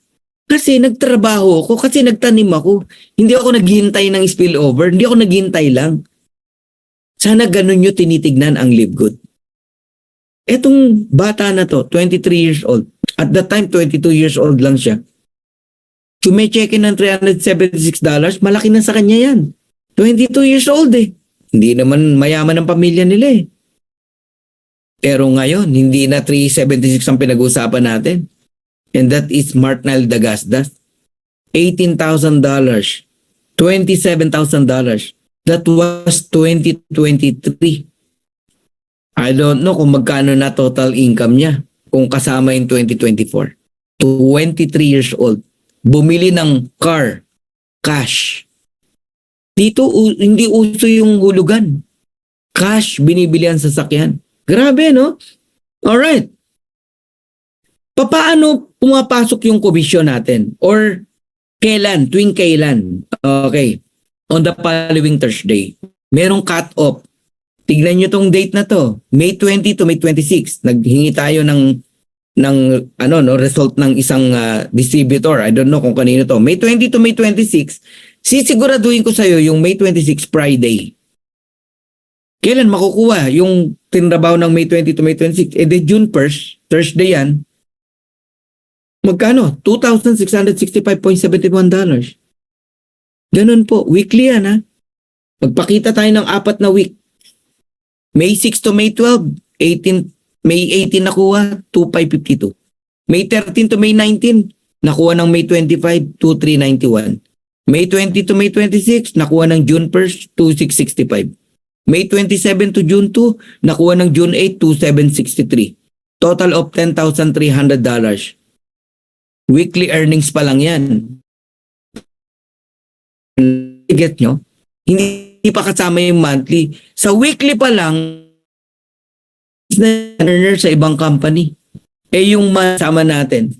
Kasi nagtrabaho ako. Kasi nagtanim ako. Hindi ako naghihintay ng spillover. Hindi ako naghihintay lang. Sana ganun nyo tinitignan ang Livgood. Etong bata na to, 23 years old. At that time, 22 years old lang siya. Chume-check-in ng $376, malaki na sa kanya yan. 22 years old eh. Hindi naman mayaman ang pamilya nila eh. Pero ngayon, hindi na 376 ang pinag-uusapan natin. And that is Martnal Dagasdas. $18,000. $27,000. That was 2023. I don't know kung magkano na total income niya kung kasama yung 2024. 23 years old. Bumili ng car. Cash. Dito hindi uso yung hulugan. Cash binibilihan sa sasakyan. Grabe, no? Alright. Paano pumapasok yung komisyon natin? Or kailan? Tuwing kailan? Okay. On the following Thursday. Merong cut-off. Tignan nyo tong date na to. May 20 to May 26. Naghingi tayo ng result ng isang distributor. I don't know kung kanino to. May 20 to May 26. Sisiguraduhin ko sa'yo yung May 26 Friday. Kailan makukuha yung tinrabaho ng May 20 to May 26? Eh de June 1st, Thursday yan. Magkano? $2,665.71. Ganun po. Weekly yan ha. Magpakita tayo ng 4 na week. May 6 to May 12, May 18 nakuha, 2,552. May 13 to May 19, nakuha ng May 25, 2,391. May 20 to May 26, nakuha ng June 1st, 2,665. May 27 to June 2, nakuha ng June 8, 2,763. Total of $10,300. Weekly earnings pa lang yan. Get nyo? Hindi pa kasama yung monthly. Sa weekly pa lang, earner sa ibang company. Eh yung sama natin.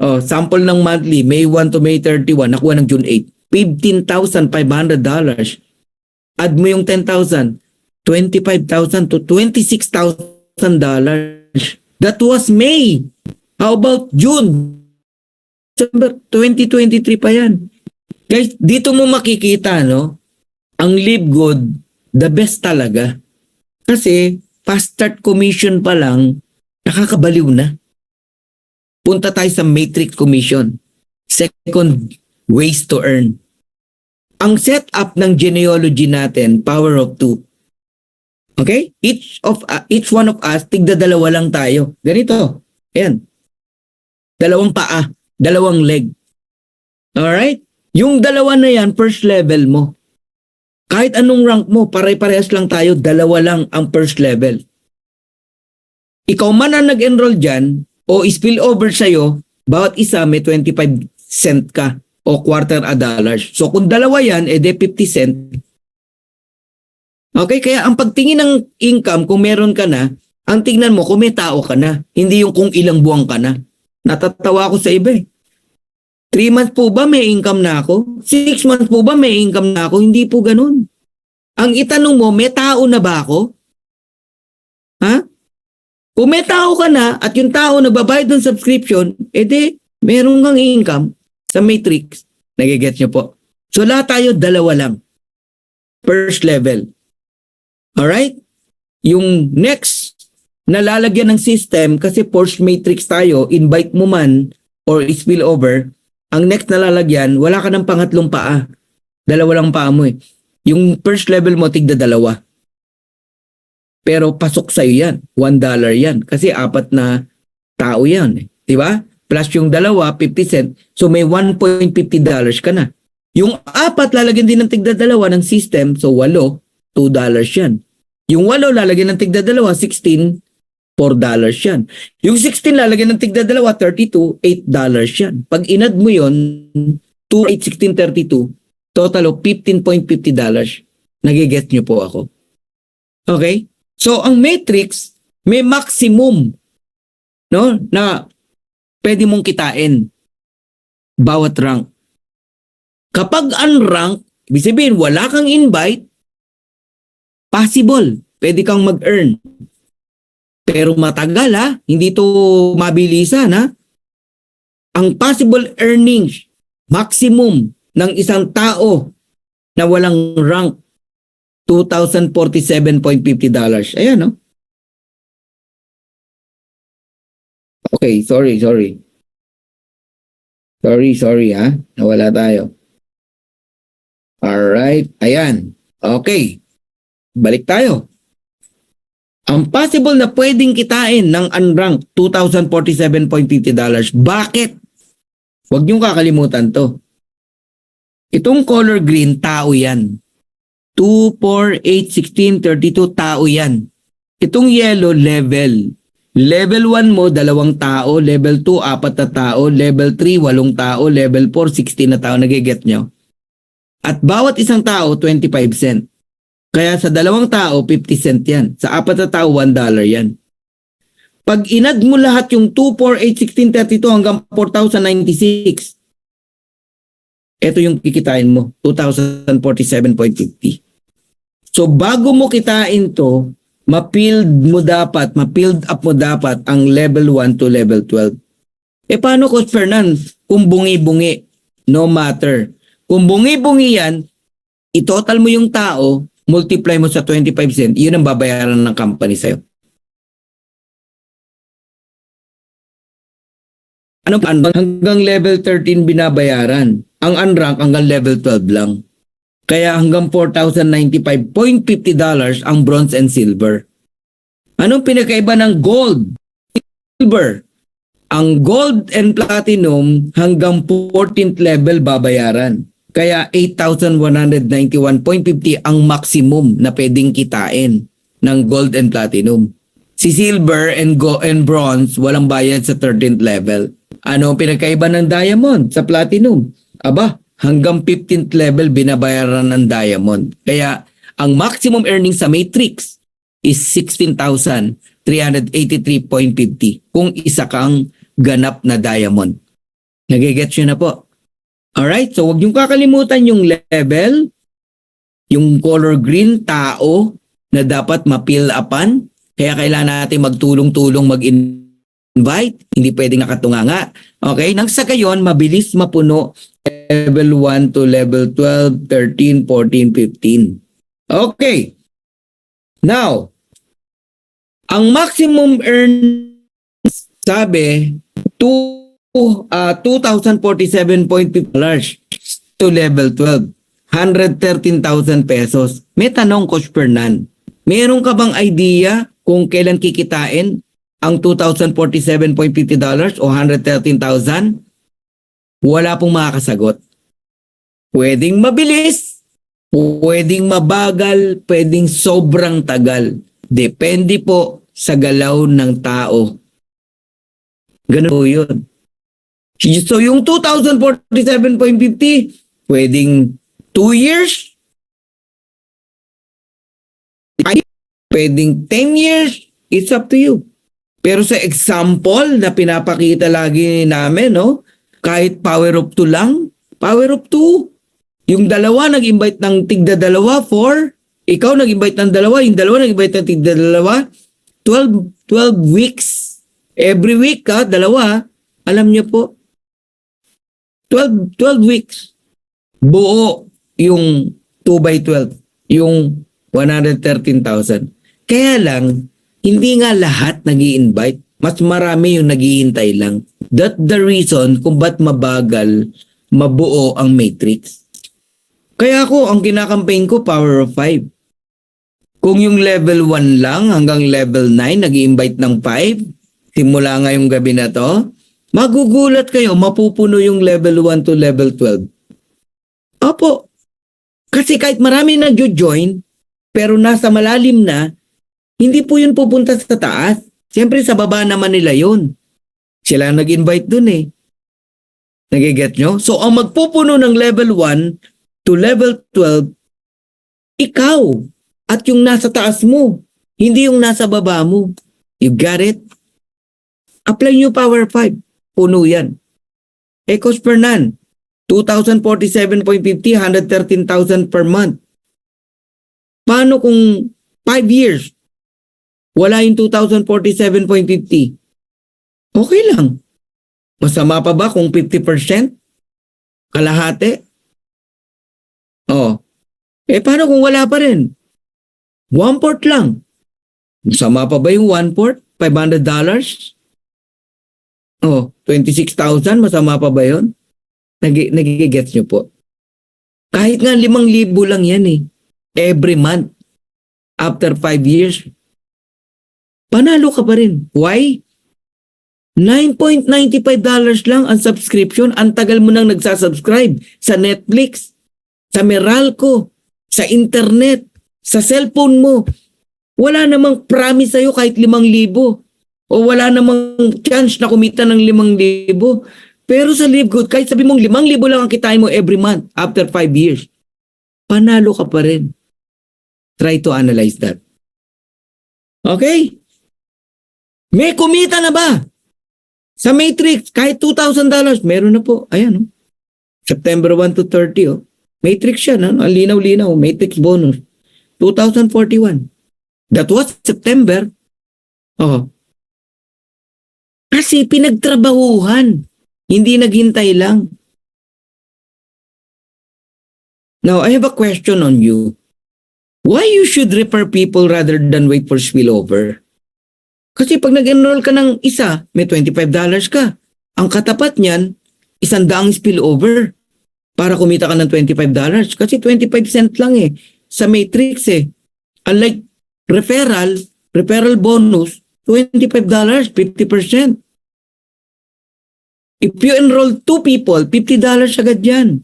Sample ng monthly, May 1 to May 31, nakuha ng June 8. $15,500. Add mo yung 10,000, $25,000 to $26,000. That was May. How about June? December 2023 pa yan. Guys, dito mo makikita, no? Ang Livgood, the best talaga. Kasi, fast start commission pa lang, nakakabaliw na. Punta tayo sa matrix commission. Second, ways to earn. Ang setup ng genealogy natin, power of 2. Okay? Each one of us, tigda-dalawa lang tayo. Ganito. Ayan. 2 paa, 2 leg. Alright? Yung 2 na yan, first level mo. Kahit anong rank mo, pare-parehas lang tayo, 2 lang ang first level. Ikaw man ang nag-enroll dyan, o spill over sa'yo, bawat isa may 25 cent ka, o $0.25. So kung 2 yan, edi 50 cent. Okay, kaya ang pagtingin ng income, kung meron ka na, ang tingnan mo kung may tao ka na, hindi yung kung ilang buwan ka na. Natatawa ako sa iba eh. 3 months po ba may income na ako? 6 months po ba may income na ako? Hindi po ganun. Ang itanong mo, may tao na ba ako? Ha? Kung may tao ka na at yung tao nagbabayad ng subscription, edi meron kang income sa matrix. Nagigets nyo po? So lahat tayo 2 lang. First level. Alright? Yung next, nalalagyan ng system kasi forced matrix tayo, invite mo man or spill over, ang next na lalagyan, wala ka ng pangatlong paa. 2 lang paa mo eh. Yung first level mo, tigda 2. Pero pasok sa'yo yan. $1 yan. Kasi 4 na tao yan. Di ba? Plus yung dalawa, 50 cent. So may $1.50 ka na. Yung 4, lalagyan din ng tigda-2 ng system. So 8, $2 yan. Yung 8, lalagyan ng tigda-2, 16, $4 yan. Yung 16, lalagyan ng tigda-2, 32, $8 yan. Pag inad mo yun, 2, 8, 16, 32, total of $15.50. Nagigets nyo po ako. Okay? So, ang matrix, may maximum, no, na pwede mong kitain bawat rank. Kapag unrank, ibig sabihin, wala kang invite, possible, pwede kang mag-earn. Pero matagal ha, hindi to mabilisan ha. Ang possible earnings, maximum ng isang tao na walang rank, $2,047.50. Ayan, no? Okay, sorry. Sorry, ha? Nawala tayo. Alright, ayan. Okay, balik tayo. Ang possible na pwedeng kitain ng unranked, $2,047.50. Bakit? Huwag niyong kakalimutan to. Itong color green, tao yan. 2, 4, 8, 16, 32, tao yan. Itong yellow, level. Level 1 mo, 2 tao. Level 2, 4 na tao. Level 3, 8 tao. Level 4, 16 na tao. Nagiget nyo? At bawat isang tao, 25 cent. Kaya sa 2 tao, 50 cent yan. Sa 4 na tao, $1 yan. Pag inad mo lahat yung 2, 4, 8, 16, 32 hanggang 4,096, ito yung kikitain mo, 2,047.50. So bago mo kitain to, ma-build up mo dapat ang level 1 to level 12. Paano, Coach Fernan, kung bungi-bungi? No matter. Kung bungi-bungi yan, itotal mo yung tao, multiply mo sa 25 cent, yun ang babayaran ng company sa'yo. Ano, hanggang level 13 binabayaran. Ang unrank hanggang level 12 lang. Kaya hanggang $4,095.50 ang bronze and silver. Anong pinakaiba ng gold? Silver. Ang gold and platinum hanggang 14th level babayaran. Kaya $8,191.50 ang maximum na pwedeng kitain ng gold and platinum. Si silver and bronze walang bayad sa 13th level. Ano ang pinakaiba ng diamond sa platinum? Aba, hanggang 15th level binabayaran ng diamond. Kaya ang maximum earnings sa matrix is 16,383.50 kung isa kang ganap na diamond. Nagigets nyo na po. Alright, so huwag niyong kakalimutan yung level, yung color green, tao na dapat ma-fill upan. Kaya kailangan natin magtulong-tulong mag-invite, hindi pwedeng nakatunganga. Okay, nang sa gayon, mabilis mapuno level 1 to level 12, 13, 14, 15. Okay. Now, ang maximum earnings, sabi, $2,047.50 to level 12. 113,000 pesos. May tanong, Coach Fernan. Meron ka bang idea kung kailan kikitain ang $2,047.50 o 113,000? Wala pong makakasagot. Pwedeng mabilis, pwedeng mabagal, pwedeng sobrang tagal. Depende po sa galaw ng tao. Ganun po yun. So yung 2,047.50, pwedeng 2 years, pwedeng 10 years, it's up to you. Pero sa example na pinapakita lagi namin, no? Kahit power of 2 lang, power of 2. Yung dalawa nag-invite ng tigda-2 for, ikaw nag-invite ng 2, yung dalawa nag-invite ng tigda-2, 12 weeks. Every week ka, 2, alam niyo po, 12 weeks. Buo yung 2/12, yung 113,000. Kaya lang, hindi nga lahat nag-i-invite. Mas marami yung naghihintay lang. That's the reason kung ba't mabagal mabuo ang matrix. Kaya ako, ang kinakampaign ko, power of 5. Kung yung level 1 lang hanggang level 9, nag-i-invite ng 5, simula ngayong gabi na to, magugulat kayo, mapupuno yung level 1 to level 12. Opo. Kasi kahit marami nag-join, pero nasa malalim na, hindi po yun pupunta sa taas. Siyempre sa baba naman nila yun. Sila ang nag-invite dun eh. Nagiget nyo? So ang magpupuno ng level 1 to level 12, ikaw at yung nasa taas mo, hindi yung nasa baba mo. You got it? Apply nyo Power 5. Puno yan. Coach Fernan, 2,047.50, 113,000 per month. Paano kung 5 years, wala yung 2,047.50? Okay lang. Masama pa ba kung 50%? Kalahati? Oh. Paano kung wala pa rin? 1/4 lang. Masama pa ba yung 1/4? $500? Oh, 26,000, masama pa ba yun? Nagigets nyo po. Kahit nga 5,000 lang yan eh. Every month. After 5 years. Panalo ka pa rin. Why? $9.95 lang ang subscription. Ang tagal mo nang nagsasubscribe sa Netflix, sa Meralco, sa internet, sa cellphone mo. Wala namang promise sa'yo kahit 5,000. O wala namang chance na kumita ng 5,000. Pero sa LiveGood, kahit sabi mong 5,000 lang ang kitain mo every month after 5 years, panalo ka pa rin. Try to analyze that. Okay? May kumita na ba? Sa Matrix, kahit $2,000, meron na po. Ayan, oh. September 1 to 30, oh. Matrix siya, no? Ang linaw-linaw, Matrix bonus. 2,041. That was September. Oh. Kasi pinagtrabahuhan. Hindi naghintay lang. Now, I have a question on you. Why you should refer people rather than wait for spillover? Kasi pag nag-enroll ka ng isa, may $25 ka. Ang katapat niyan, 100 spillover para kumita ka ng $25. Kasi 25 cent lang eh. Sa Matrix eh. Unlike referral bonus, $25, 50%. If you enroll 2 people, $50 agad yan.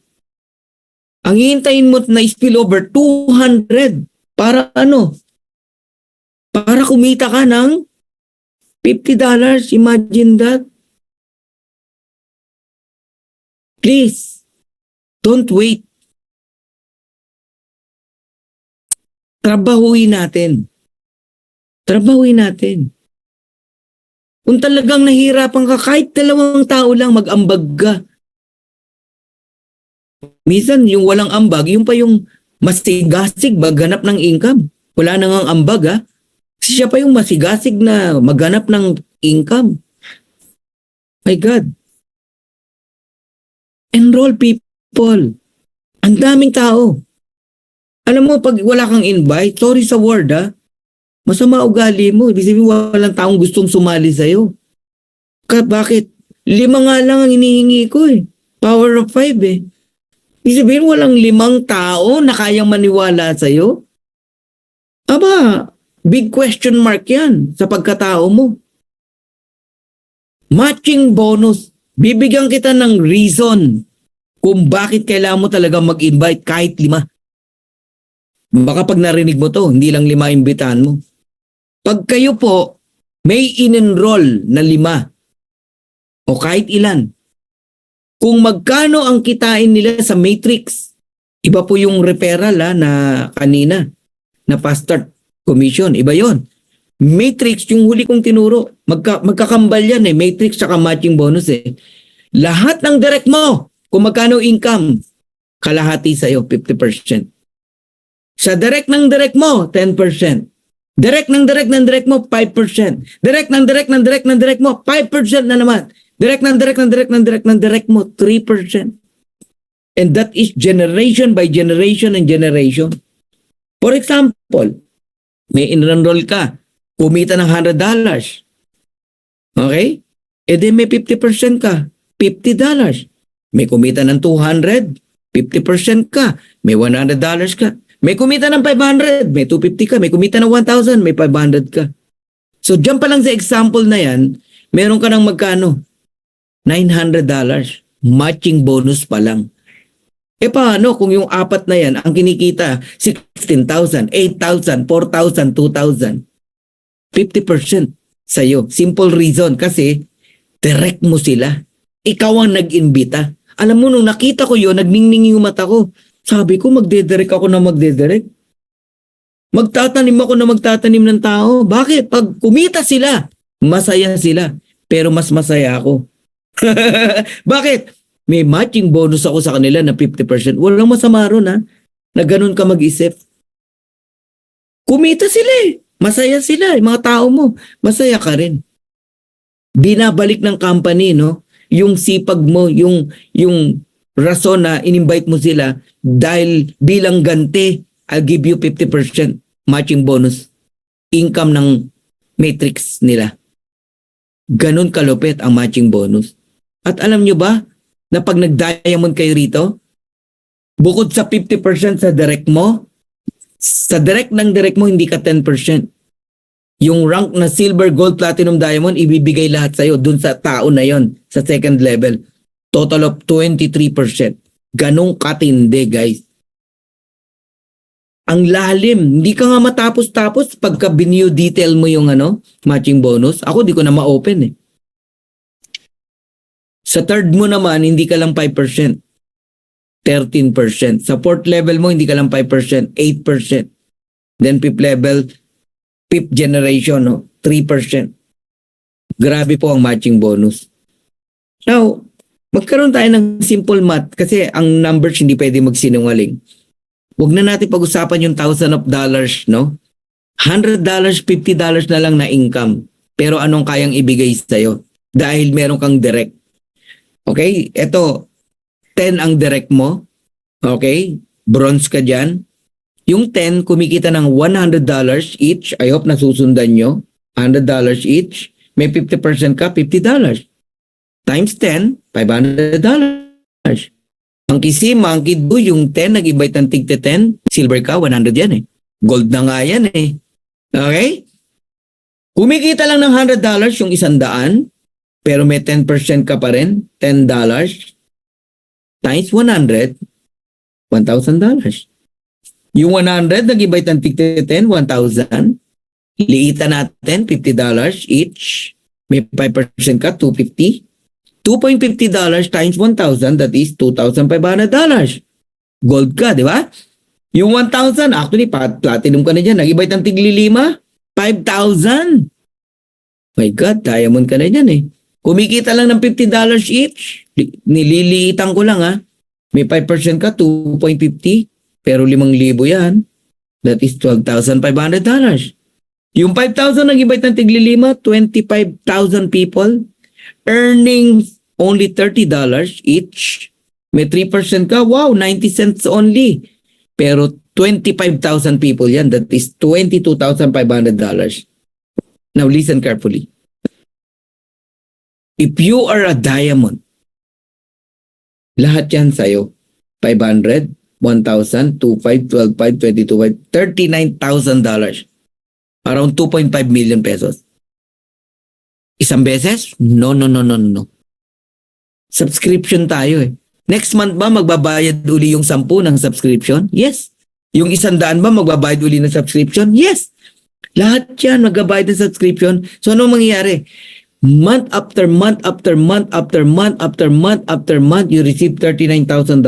Ang hihintayin mo na spillover, 200. Para ano? Para kumita ka ng $50. Imagine that. Please, don't wait. Trabahuin natin. Trabahuin natin. Kung talagang nahihirapan ka, kahit 2 tao lang mag-ambag ka. Minsan, yung walang ambag, yung pa yung masigasig maghanap ng income. Wala nang ang ambag, ha? Siya pa yung masigasig na maghanap ng income. My God. Enroll people. Ang daming tao. Alam mo, pag wala kang invite, sorry sa word, ha? Masama ugali mo. Ibig sabihin, walang taong gustong sumali sa'yo. Bakit? 5 nga lang ang hinihingi ko eh. Power of 5 eh. Ibig sabihin, walang 5 tao na kayang maniwala sa'yo? Aba, big question mark yan sa pagkatao mo. Matching bonus. Bibigyan kita ng reason kung bakit kailangan mo talaga mag-invite kahit 5. Baka pag narinig mo to, hindi lang 5 imbitahan mo. Pag kayo po may in-enroll na 5 o kahit ilan, kung magkano ang kitain nila sa Matrix, iba po yung referral na kanina, na fast start commission, iba yon. Matrix, yung huli kong tinuro, magkakambal yan eh, Matrix saka matching bonus eh. Lahat ng direct mo, kung magkano income, kalahati sa'yo, 50%. Sa direct ng direct mo, 10%. Direct ng direct mo, 5%. Direct ng direct mo, 5% na naman. Direct ng direct mo, 3%. And that is generation by generation and generation. For example, may enroll ka, kumita ng $100. Okay? E di may 50% ka, $50. May kumita ng 200, 50% ka, may $100 ka, May kumita ng 500, may 250 ka. May kumita ng 1,000, may 500 ka. So dyan pa lang sa example na yan, meron ka ng magkano? $900. Matching bonus pa lang. E paano kung yung apat na yan, ang kinikita, 16,000, 8,000, 4,000, 2,000? 50% sa'yo. Simple reason kasi direct mo sila. Ikaw ang nag-imbita. Alam mo, nung nakita ko yun, nagningning yung mata ko. Sabi ko, magdedirect ako na magdedirect. Magtatanim ako na magtatanim ng tao. Bakit? Pag kumita sila, masaya sila. Pero mas masaya ako. Bakit? May matching bonus ako sa kanila na 50%. Walang masama ron ha, na ganun ka mag-isip. Kumita sila eh. Masaya sila. Yung mga tao mo, masaya ka rin. Binabalik ng company, no? Yung sipag mo, yung rason na in-invite mo sila dahil bilang ganti, I'll give you 50% matching bonus. Income ng matrix nila. Ganun kalupit ang matching bonus. At alam nyo ba, na pag nag-diamond kayo rito, bukod sa 50% sa direct mo, sa direct ng direct mo, hindi ka 10%. Yung rank na silver, gold, platinum, diamond, ibibigay lahat sa'yo dun sa tao na yon sa second level. Total of 23%. Ganong katindi, guys. Ang lalim. Hindi ka nga matapos-tapos pagka binyo detail mo yung matching bonus. Ako di ko na ma-open eh. Sa third mo naman, hindi ka lang 5%. 13%. Sa fourth level mo, hindi ka lang 5%. 8%. Then fifth level, fifth generation, 3%. Grabe po ang matching bonus. Now, magkaroon tayo ng simple math kasi ang numbers hindi pwede magsinungaling. Huwag na natin pag-usapan yung $1,000, no? $100, $50 na lang na income. Pero anong kayang ibigay sa'yo? Dahil meron kang direct. Okay? Ito, 10 ang direct mo. Okay? Bronze ka dyan. Yung 10, kumikita ng $100 each. I hope nasusundan nyo. $100 each. May 50% ka, $50. Times 10, $500. Monkey see, monkey do, yung 10, nag-invite ng tig 10, silver ka, 100 yan eh. Gold na nga yan eh. Okay? Kumikita lang ng $100 yung 100, pero may 10% ka pa rin, $10 times 100, $1,000. Yung 100, nag-invite ng tig 10, 1,000. Liitan natin, $50 each. May 5% ka, $250. $2.50 times 1,000, that is $2,500. Gold ka, di ba? Yung 1,000, actually, platinum ka na dyan. Nag-invite ng tigli 5, 5,000. My God, diamond ka na dyan eh. Kumikita lang ng $50 each. Nililiitan ko lang ha. May 5% ka, 2.50. Pero 5,000 yan. That is $12,500. Yung 5,000 nag-invite ng tigli 25,000 people. Earnings only $30 each. May 3% ka, wow, 90 cents only. Pero 25,000 people yan. That is $22,500. Now listen carefully. If you are a diamond, lahat yan sa'yo. 500, 1,000, 2,500, 12,500, 22,500, $39,000. Around 2.5 million pesos. Isang beses? No. Subscription tayo eh. Next month ba magbabayad uli yung 10 ng subscription? Yes. Yung 100 ba magbabayad uli ng subscription? Yes. Lahat yan magbabayad ng subscription. So ano mangyayari? Month after month after month after month after month after month, you receive $39,000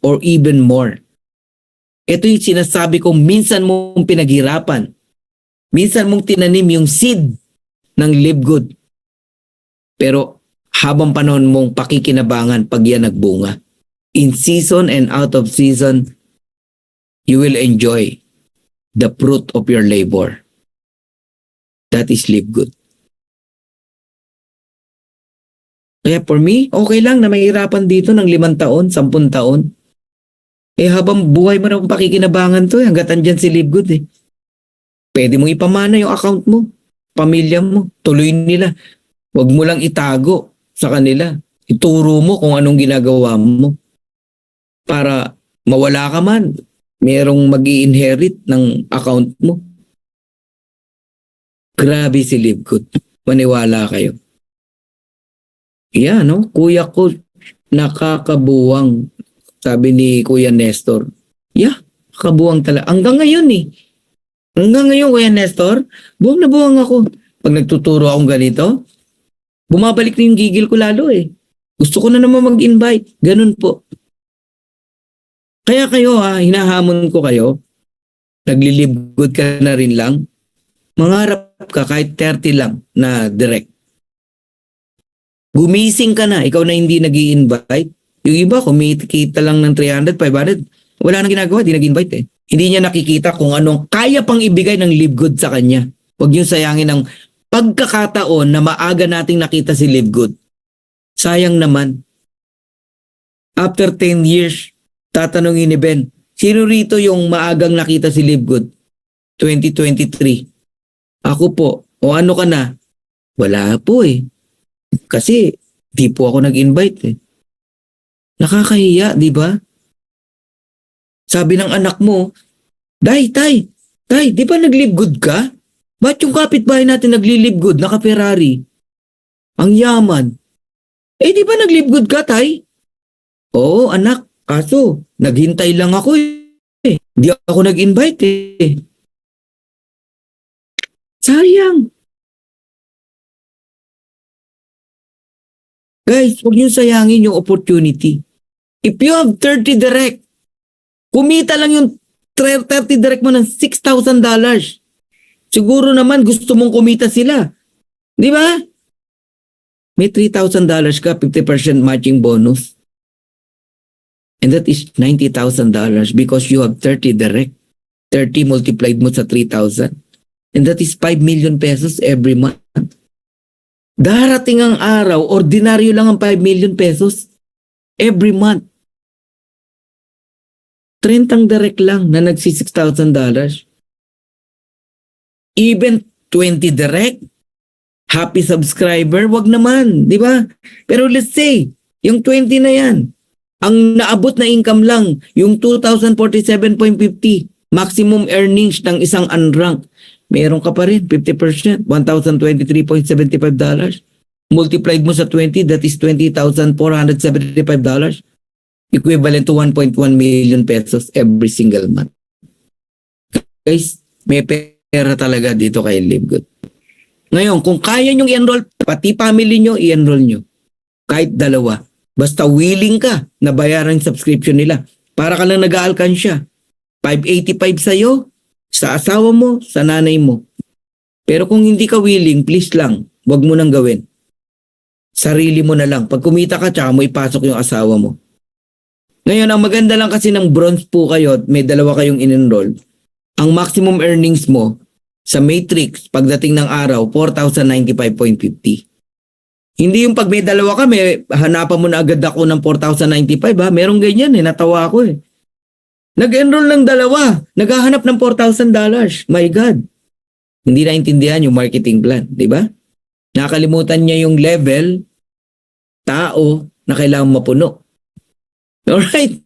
or even more. Ito yung sinasabi kong minsan mong pinaghirapan. Minsan mong tinanim yung seed ng Live Good. Pero habang panahon mong pakikinabangan pag yan nagbunga. In season and out of season, you will enjoy the fruit of your labor. That is Live Good. Kaya for me, okay lang na mahirapan dito ng 5 taon, 10 taon. Eh habang buhay mo na kung pakikinabangan to, hanggat andyan si Live Good eh. Pwede mong ipamana yung account mo, pamilya mo, tuloy nila. Huwag mo lang itago sa kanila. Ituro mo kung anong ginagawa mo. Para mawala ka man, merong mag-i-inherit ng account mo. Grabe si Livegood. Maniwala kayo. Yeah, no? Kuya ko, nakakabuwang. Sabi ni Kuya Nestor. Yeah, kabuwang talaga. Hanggang ngayon eh. Hanggang ngayon, Kuya Nestor, buwang na buwang ako. Pag nagtuturo akong ganito, bumabalik na yung gigil ko lalo eh. Gusto ko na naman mag-invite. Ganun po. Kaya kayo hinahamon ko kayo. Naglilibgood ka na rin lang. Mangarap ka kahit 30 lang na direct. Gumising ka na, ikaw na hindi nag-i-invite. Yung iba, kumikita lang ng 300, 500. Wala nang ginagawa, di nag-invite eh. Hindi niya nakikita kung anong kaya pang ibigay ng Livegood sa kanya. Huwag niyo sayangin ang pagkakataon na maaga nating nakita si Livegood. Sayang naman. After 10 years, tatanungin ni Ben, sino rito yung maagang nakita si Livegood? 2023. Ako po. O ano ka na? Wala po eh. Kasi di po ako nag-invite eh. Nakakahiya, di ba? Sabi ng anak mo, Tay, di ba nag-Livegood ka? Ba't yung kapitbahay natin nagli-Livegood, naka-Ferrari? Ang yaman. Eh, di ba nag-Livegood ka, Tay? Oo, anak. Kaso, naghintay lang ako eh. Di ako nag-invite eh. Sayang. Guys, huwag niyo sayangin yung opportunity. If you have 30 direct, kumita lang yung 30 direct mo ng $6,000. Siguro naman gusto mong kumita sila. Di ba? May $3,000 ka, 50% matching bonus. And that is $90,000 because you have 30 direct. 30 multiplied mo sa 3,000. And that is 5 million pesos every month. Darating ang araw, ordinaryo lang ang 5 million pesos every month. 30 direct lang na nagsi $6,000. Even 20 direct, happy subscriber, wag naman, di ba? Pero let's say, yung 20 na yan, ang naabot na income lang, yung 2,047.50, maximum earnings ng isang unranked, meron ka pa rin, 50%, $1,023.75. Multiplied mo sa 20, that is $20,475. Equivalent to 1.1 million pesos every single month. Guys, may pera talaga dito kay Livegood. Ngayon, kung kaya nyong i-enroll, pati family nyo, i-enroll nyo. Kahit dalawa. Basta willing ka na bayaran yung subscription nila. Para ka lang nag-aalkansya. $585 sa'yo, sa asawa mo, sa nanay mo. Pero kung hindi ka willing, please lang, wag mo nang gawin. Sarili mo na lang. Pag kumita ka, tsaka mo ipasok yung asawa mo. Ngayon, ang maganda lang kasi ng bronze po kayo at may dalawa kayong in-enroll. Ang maximum earnings mo sa matrix pagdating ng araw, 4,095.50. Hindi yung pag may dalawa ka, may hanapan mo na agad ako ng 4,095 ha. Merong ganyan eh, natawa ako eh. Nag-enroll ng dalawa, naghahanap ng $4,000. My God. Hindi naintindihan yung marketing plan, di ba? Nakalimutan niya yung level, tao na kailangan mapuno. Alright.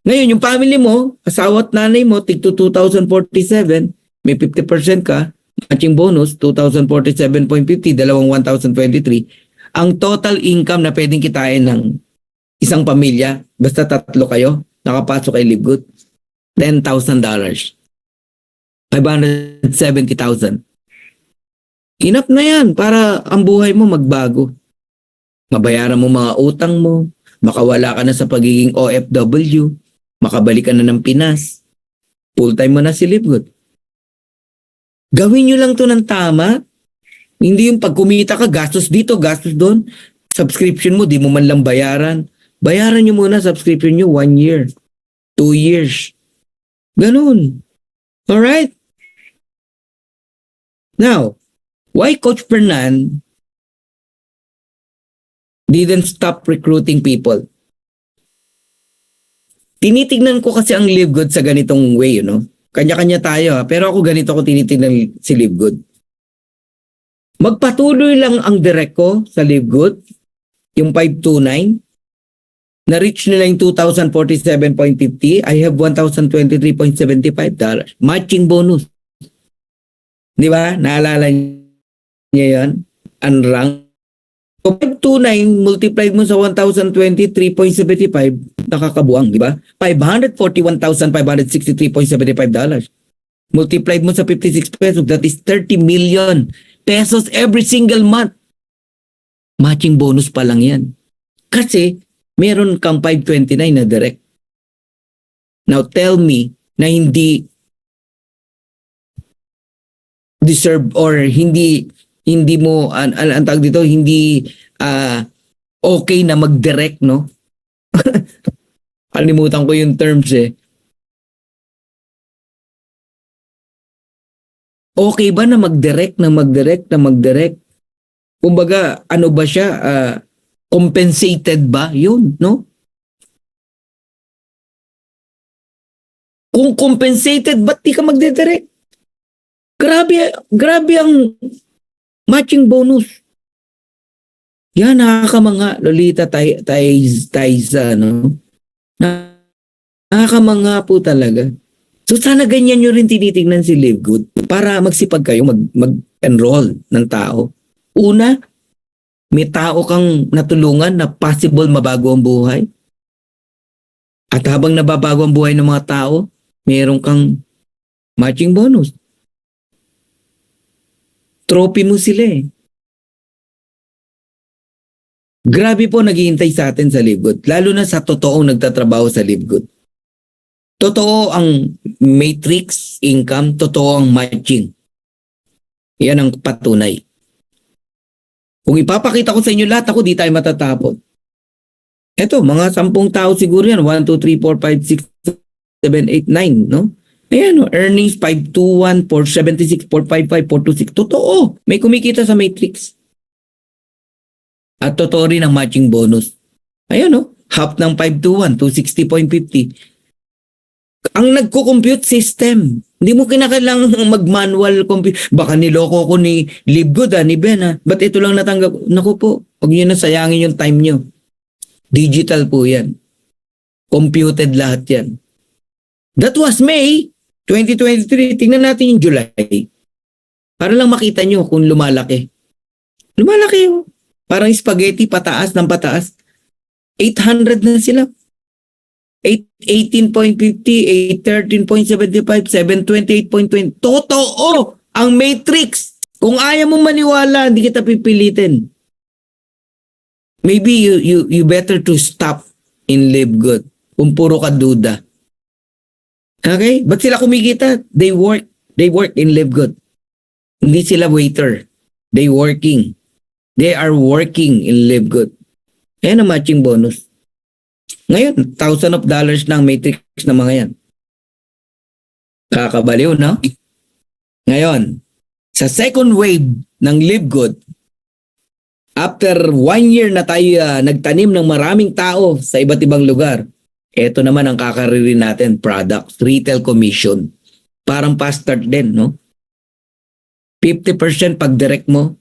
Ngayon, yung family mo, asawa at nanay mo, tig to 2,047, may 50% ka, matching bonus, 2,047.50, dalawang 1,023. Ang total income na pwedeng kitain ng isang pamilya, basta tatlo kayo, nakapasok kay Livegood, $10,000. 570,000. Enough na yan para ang buhay mo magbago. Mabayaran mo mga utang mo, makawala ka na sa pagiging OFW, makabalik ka na ng Pinas, full-time mo na si Livegood. Gawin nyo lang to ng tama. Hindi yung pag kumita ka, gastos dito, gastos doon. Subscription mo, di mo man lang bayaran. Bayaran nyo muna subscription nyo 1 year, 2 years. Ganun. Alright? Now, why Coach Fernan didn't stop recruiting people? Tinitignan ko kasi ang Livegood sa ganitong way, you know? Kanya-kanya tayo ha? Pero ako ganito ko tinitignan si Livegood. Magpatuloy lang ang direct ko sa Livegood, yung 529. Na-reach nila yung 2,047.50. I have $1,023.75. Matching bonus. Di ba? Naalala niya yan? Unrank. So, 529 multiplied mo sa 1,023.75, nakakabuang, di ba? $541,563.75. Multiplied mo sa 56 pesos, that is 30 million pesos every single month. Matching bonus pa lang yan. Kasi, meron kang 529 na direct. Now, tell me na hindi deserve or hindi mo ang tawag dito, hindi okay na mag-direct, no? Kalimutan ko yung terms eh. Okay ba na mag-direct? Kumbaga, ano ba siya? Compensated ba? Yun, no? Kung compensated, ba't di ka magde-direct? Grabe ang matching bonus. Yan, nakakamanga, Lolita, Taiza, no? Nakakamanga po talaga. So sana ganyan nyo rin tinitingnan si Live Good para magsipag kayo mag-enroll ng tao. Una, may tao kang natulungan na possible mabago ang buhay. At habang nababago ang buhay ng mga tao, meron kang matching bonus. Trophy mo sila eh. Grabe po naghihintay sa atin sa Live Good. Lalo na sa totoong nagtatrabaho sa Live Good. Totoo ang matrix income, totoo ang matching. Yan ang patunay. Kung ipapakita ko sa inyo lahat, ako di tayo matatapon. Eto, mga 10 tao siguro yan. 1, 2, 3, 4, 5, 6, 7, 8, 9, no? Ayan, earnings 521, 476, 455, 426. Totoo, may kumikita sa matrix. At totoo rin ang matching bonus. Ayan, no? Half ng 521, 260.50. Ang nagko-compute system. Hindi mo kinakailangan mag-manual compute. Baka niloko ko ni Live Good, ni Ben, Ba't ito lang natanggap? Naku po, huwag nyo na sayangin yung time nyo. Digital po yan. Computed lahat yan. That was May 2023. Tingnan natin yung July. Para lang makita nyo kung lumalaki. Lumalaki yun. Parang spaghetti, pataas ng pataas. 800 na sila. 818.50, 813.75, 728.20. Totoo! Ang matrix! Kung ayaw mo maniwala, hindi kita pipilitin. Maybe you better to stop in Live Good. Kung puro ka duda. Okay? Ba't sila kumikita? They work in Live Good. Hindi sila waiter. They are working in Live Good. Ayan ang matching bonus. Ngayon, $1,000 na ang matrix na mga yan. Kakabaliw, no? Ngayon, sa second wave ng Live Good, after 1 year na tayo nagtanim ng maraming tao sa iba't ibang lugar, eto naman ang kakariri natin, products, retail commission. Parang fast start din, no? 50% pag direct mo,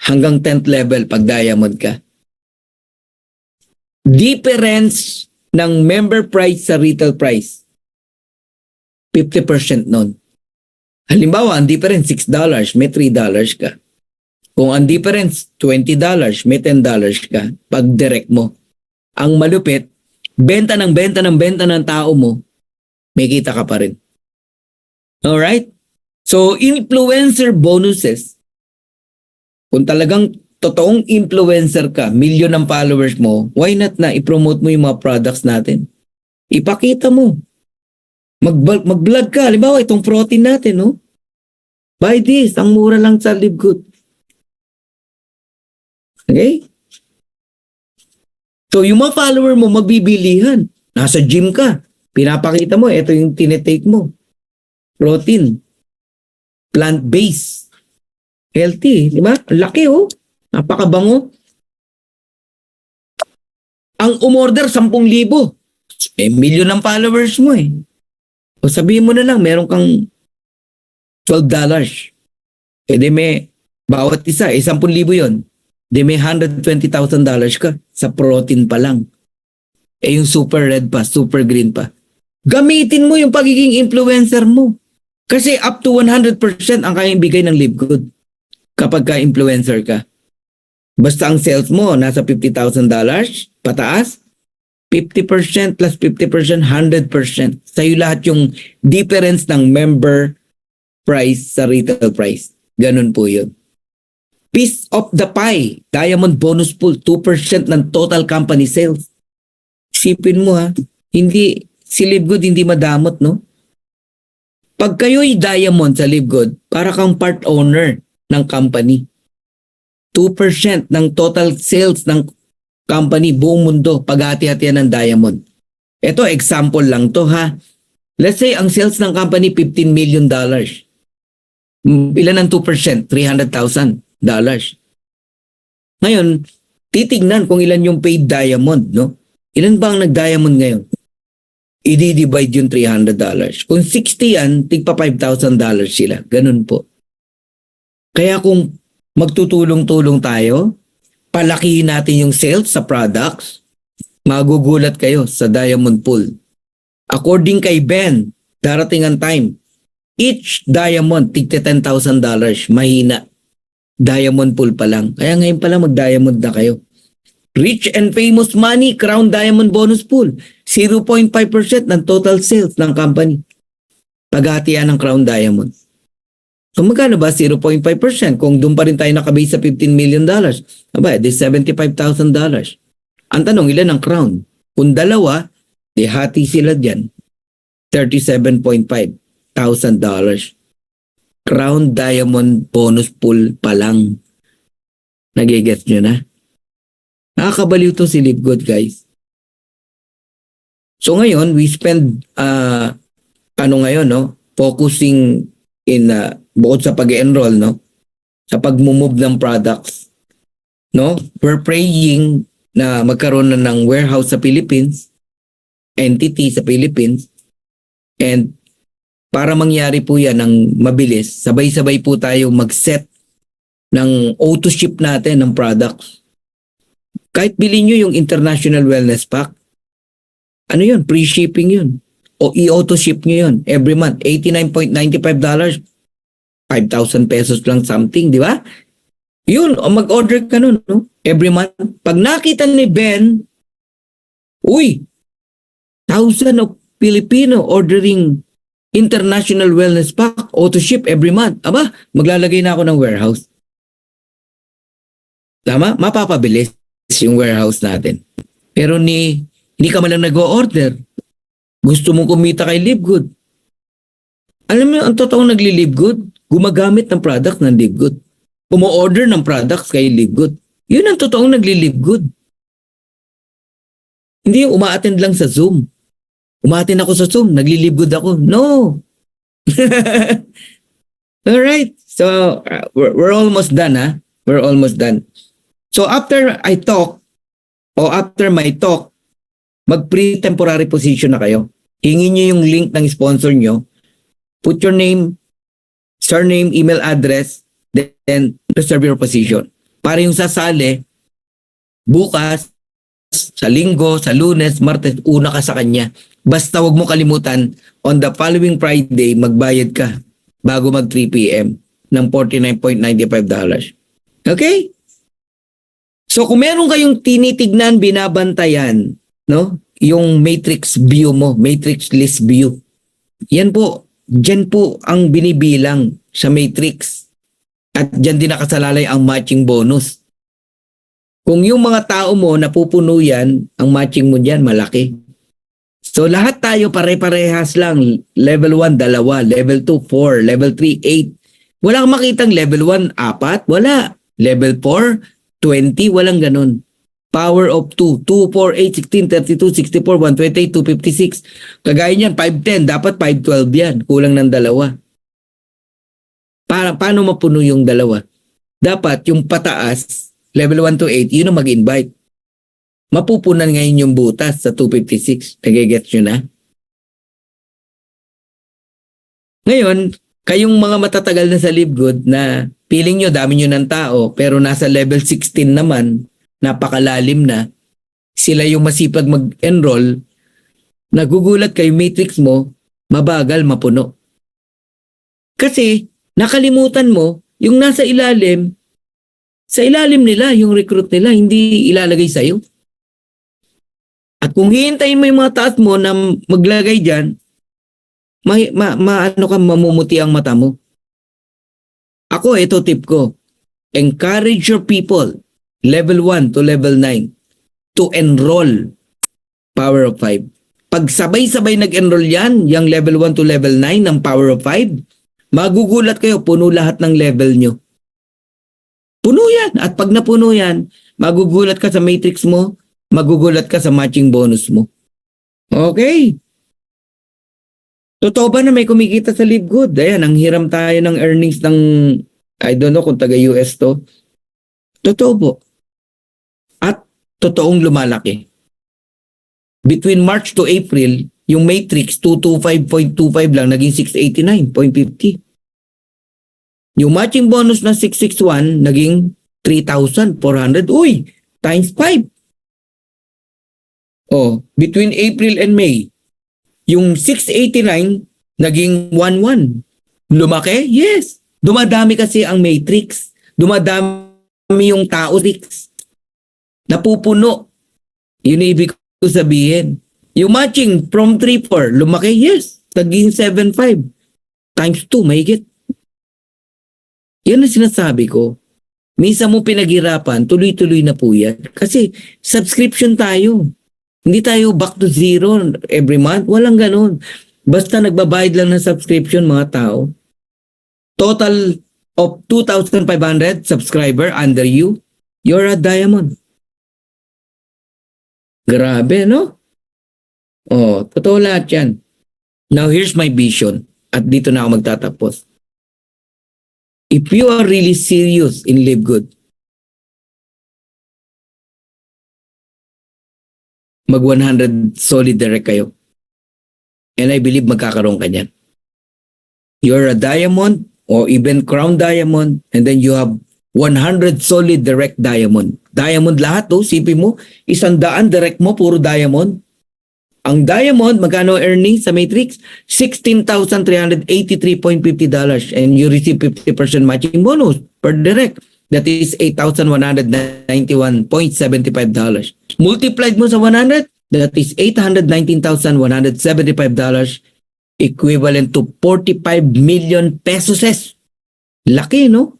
hanggang 10th level pag diamond ka. Difference ng member price sa retail price, 50% nun. Halimbawa, ang difference $6, may $3 ka. Kung ang difference $20, may $10 ka pag direct mo. Ang malupit, benta ng tao mo, may kita ka pa rin. Alright? So, influencer bonuses, kung talagang totoong influencer ka, million ng followers mo, why not na i-promote mo yung mga products natin? Ipakita mo. Mag-vlog ka. Halimbawa, itong protein natin, no? Buy this. Ang mura lang sa Live Good. Okay? So, yung mga follower mo, magbibilihan. Nasa gym ka. Pinapakita mo, ito yung tinetake mo. Protein. Plant-based. Healthy. Di ba? Laki, oh. Napakabango. Ang umorder, 10,000. Million ng followers mo eh. O sabihin mo na lang, meron kang $12. Di may, bawat isa, 10,000 yun. Di may $120,000 ka sa protein pa lang. yung super red pa, super green pa. Gamitin mo yung pagiging influencer mo. Kasi up to 100% ang kayang bigay ng Live Good kapag ka-influencer ka. Basta ang sales mo nasa $50,000 pataas, 50% plus 50%, 100%. Sa'yo lahat yung difference ng member price sa retail price. Ganun po yun. Piece of the pie, Diamond Bonus Pool, 2% ng total company sales. Sipin mo ha, hindi, si Live Good hindi madamot, no? Pag kayo'y diamond sa Live Good, para kang part owner ng company. 2% ng total sales ng company, buong mundo, paghati-hatian ng diamond. Ito, example lang to ha. Let's say, ang sales ng company, $15 million. Ilan ang 2%? $300,000. Ngayon, titignan kung ilan yung paid diamond, no? Ilan ba ang nag-diamond ngayon? I-divide yung $300. Kung 60 yan, tigpa $5,000 sila. Ganun po. Kaya kung magtutulong-tulong tayo, palakihin natin yung sales sa products, magugulat kayo sa diamond pool. According kay Ben, darating ang time, each diamond, tigta $10,000, mahina. Diamond pool pa lang. Kaya ngayon pala mag-diamond na kayo. Rich and Famous Money, Crown Diamond Bonus Pool, 0.5% ng total sales ng company. Paghatian ng Crown Diamond. So magkano ba 0.5%? Kung doon pa rin tayo nakabase sa $15 million, aba, di $75,000. Ang tanong, ilan ang Crown? Kung dalawa, di hati sila dyan. $37,500. Crown Diamond Bonus Pool pa lang. Nagigets nyo na? Nakakabaliw to si Live Good, guys. So ngayon, we spend focusing in bukod sa pag-enroll, no? Sa pag-move ng products, no? We're praying na magkaroon na ng warehouse sa Philippines, entity sa Philippines, and para mangyari po yan ng mabilis, sabay-sabay po tayo mag-set ng auto-ship natin ng products. Kahit bilhin nyo yung International Wellness Pack, ano yun? Pre-shipping yun. O i-auto ship nyo yun every month. $89.95, 5,000 pesos lang something, di ba? Yun, o mag-order ka nun, no? Every month. Pag nakita ni Ben, uy, 1,000 of Filipino ordering International Wellness Pack, auto ship every month. Aba, maglalagay na ako ng warehouse. Tama? Mapapabilis yung warehouse natin. Pero hindi ka malang nag-o-order. Gusto mong kumita kay Live Good. Alam mo, ang totoong nagli-Live Good, gumagamit ng product ng Live Good. Umo-order ng products kay Live Good. Yun ang totoong nagli-Live Good. Hindi yung uma-attend lang sa Zoom. Uma-attend ako sa Zoom, nagli-Live Good ako. No! Alright. So, we're almost done, ha? We're almost done. So after I talk, o after my talk, mag-pre-temporary position na kayo. Hingin nyo yung link ng sponsor nyo. Put your name, surname, email address, then reserve your position. Para yung sasali, bukas, sa linggo, sa Lunes, Martes, una ka sa kanya. Basta wag mo kalimutan, on the following Friday, magbayad ka bago mag 3 p.m. ng $49.95. Okay? So kung meron kayong tinitignan, binabantayan, no? Yung matrix view mo, matrix list view. Yan po, dyan po ang binibilang sa matrix. At dyan din nakasalalay ang matching bonus. Kung yung mga tao mo napupuno yan, ang matching mo dyan malaki. So lahat tayo pare-parehas lang. Level 1, 2, level 2, 4, level 3, 8. Wala kang makitang level 1, 4. Wala. Level 4, 20, walang ganun. Power of 2, 2, 4, 8, 16, 32, 64, 128, 256. Kagaya niyan, 510, dapat 512 yan. Kulang ng 2. Paano mapuno yung 2? Dapat yung pataas, level 1 to 8, yun ang mag-invite. Mapupunan ngayon yung butas sa 256. Nagigets nyo na? Ngayon, kayong mga matatagal na sa Live Good na feeling nyo, dami nyo ng tao, pero nasa level 16 naman, napakalalim na, sila yung masipag mag-enroll, nagugulat kayo matrix mo, mabagal mapuno. Kasi nakalimutan mo yung nasa ilalim, sa ilalim nila, yung recruit nila, hindi ilalagay sa'yo. At kung hihintayin mo yung mga taas mo na maglagay dyan, mamumuti ang mata mo. Ako, ito tip ko. Encourage your people, level 1 to level 9, to enroll Power of 5. Pag sabay-sabay nag-enroll yan, yung level 1 to level 9 ng Power of 5, magugulat kayo, puno lahat ng level nyo. Puno yan. At pag napuno yan, magugulat ka sa matrix mo, magugulat ka sa matching bonus mo. Okay. Totoo ba na may kumikita sa Live Good? Ayan, ang hiram tayo ng earnings ng, I don't know kung taga-US to. Totoo po. At totoong lumalaki. Between March to April, yung matrix 225.25 lang, naging 689.50. Yung matching bonus na 661, naging 3,400. Uy, times 5. Oh, between April and May, yung 689 naging 11. Lumaki? Yes. Dumadami kasi ang matrix. Dumadami yung tao. Napupuno. Yun ang ibig ko sabihin. Yung matching from 3-4, lumaki? Yes. Naging 7-5. Times 2, mahigit. Yan ang sinasabi ko. Minsan mo pinaghirapan, tuloy-tuloy na po yan. Kasi subscription tayo. Hindi tayo back to zero every month. Walang ganun. Basta nagbabayad lang ng subscription mga tao. Total of 2,500 subscriber under you, you're a diamond. Grabe, no? Oh, totoo lahat yan. Now, here's my vision. At dito na ako magtatapos. If you are really serious in Live Good, mag 100 solid direct kayo. And I believe magkakaroon ka niyan. You're a diamond or even crown diamond and then you have 100 solid direct diamond. Diamond lahat to, sipin mo, 100 direct mo, puro diamond. Ang diamond, magkano earnings sa matrix? $16,383.50 and you receive 50% matching bonus per direct. That is $8,191.75. Multiplied mo sa 100, that is $819,175, equivalent to 45 million pesos. Laki, no?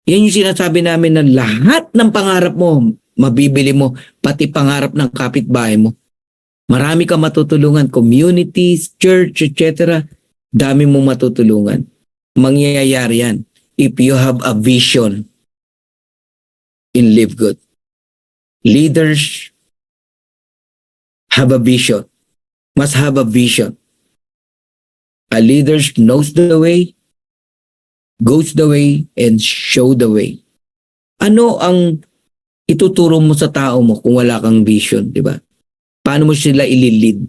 Yan yung sinasabi namin na lahat ng pangarap mo, mabibili mo, pati pangarap ng kapitbahay mo. Marami kang matutulungan, communities, church, etc. Dami mong matutulungan. Mangyayari yan if you have a vision in Live Good. Leaders have a vision. Must have a vision. A leader knows the way, goes the way, and show the way. Ano ang ituturo mo sa tao mo kung wala kang vision, di ba? Paano mo sila ililid?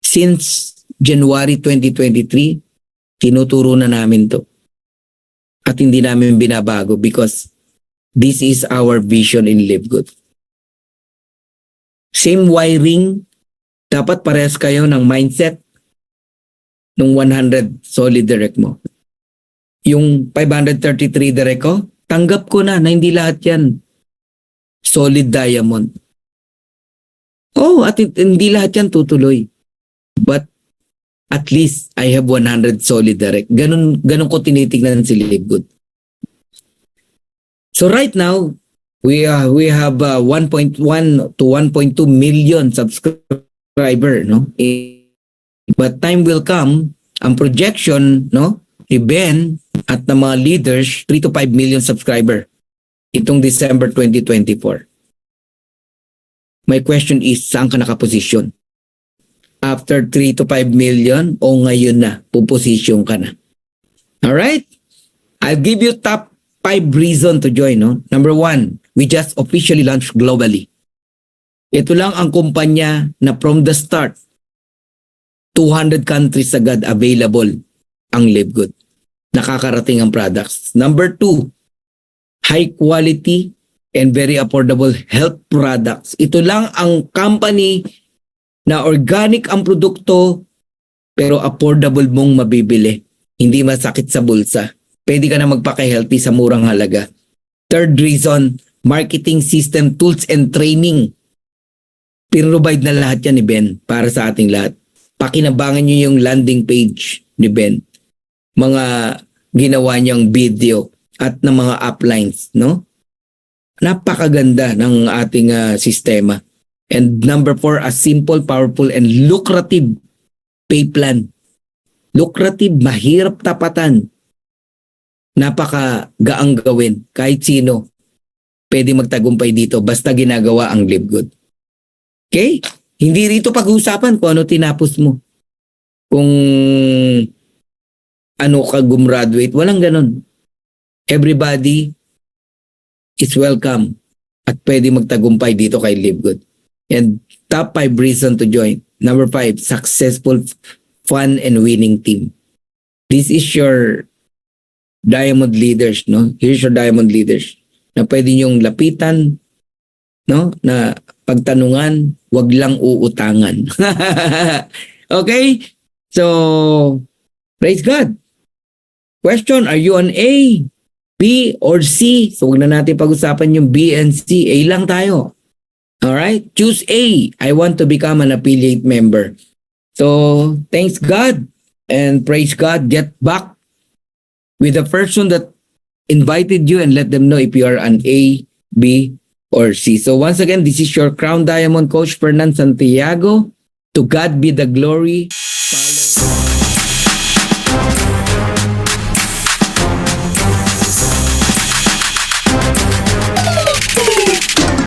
Since January 2023, tinuturo na namin to. At hindi namin binabago because this is our vision in Live Good. Same wiring, dapat parehas kayo ng mindset ng 100 solid direct mo. Yung 533 direct ko, tanggap ko na hindi lahat yan solid diamond. Oh, at hindi lahat yan tutuloy. But at least I have 100 solid direct. Ganun ko tinitignan si Live Good. So right now, we have 1.1 to 1.2 million subscriber, no? But time will come, ang projection, no, ni Ben at ng mga leaders, 3 to 5 million subscriber itong December 2024. My question is, saan ka nakaposisyon? After 3 to 5 million o ngayon na, puposisyon ka na? Alright? I'll give you top 5 reason to join. No? Number 1, we just officially launched globally. Ito lang ang kumpanya na from the start, 200 countries agad available ang Live Good. Nakakarating ang products. Number 2, high quality and very affordable health products. Ito lang ang company na organic ang produkto pero affordable mong mabibili. Hindi masakit sa bulsa. Pwede ka na magpaka-healthy sa murang halaga. Third reason, marketing system, tools, and training. Pinrovide na lahat yan ni Ben para sa ating lahat. Pakinabangan nyo yung landing page ni Ben. Mga ginawa niyang video at ng mga uplines, no? Napakaganda ng ating sistema. And number 4, a simple, powerful, and lucrative pay plan. Lucrative, mahirap tapatan. Napakagaang gawin. Kahit sino pwede magtagumpay dito basta ginagawa ang Live Good. Okay? Hindi rito pag-uusapan kung ano tinapos mo. Kung ano ka gumraduate. Walang ganon. Everybody is welcome at pwede magtagumpay dito kay Live Good. And top 5 reason to join. Number 5, successful, fun, and winning team. This is your diamond leaders, no? Here's your diamond leaders na pwede nyong lapitan, no? Na pagtanungan, wag lang uutangan. Okay? So, praise God. Question, are you on A, B, or C? So, wag na natin pag-usapan yung B and C. A lang tayo. Alright? Choose A. I want to become an affiliate member. So, thanks God and praise God. Get back with the person that invited you and let them know if you are an A, B, or C. So once again, this is your Crown Diamond Coach Fernan Santiago. To God be the glory.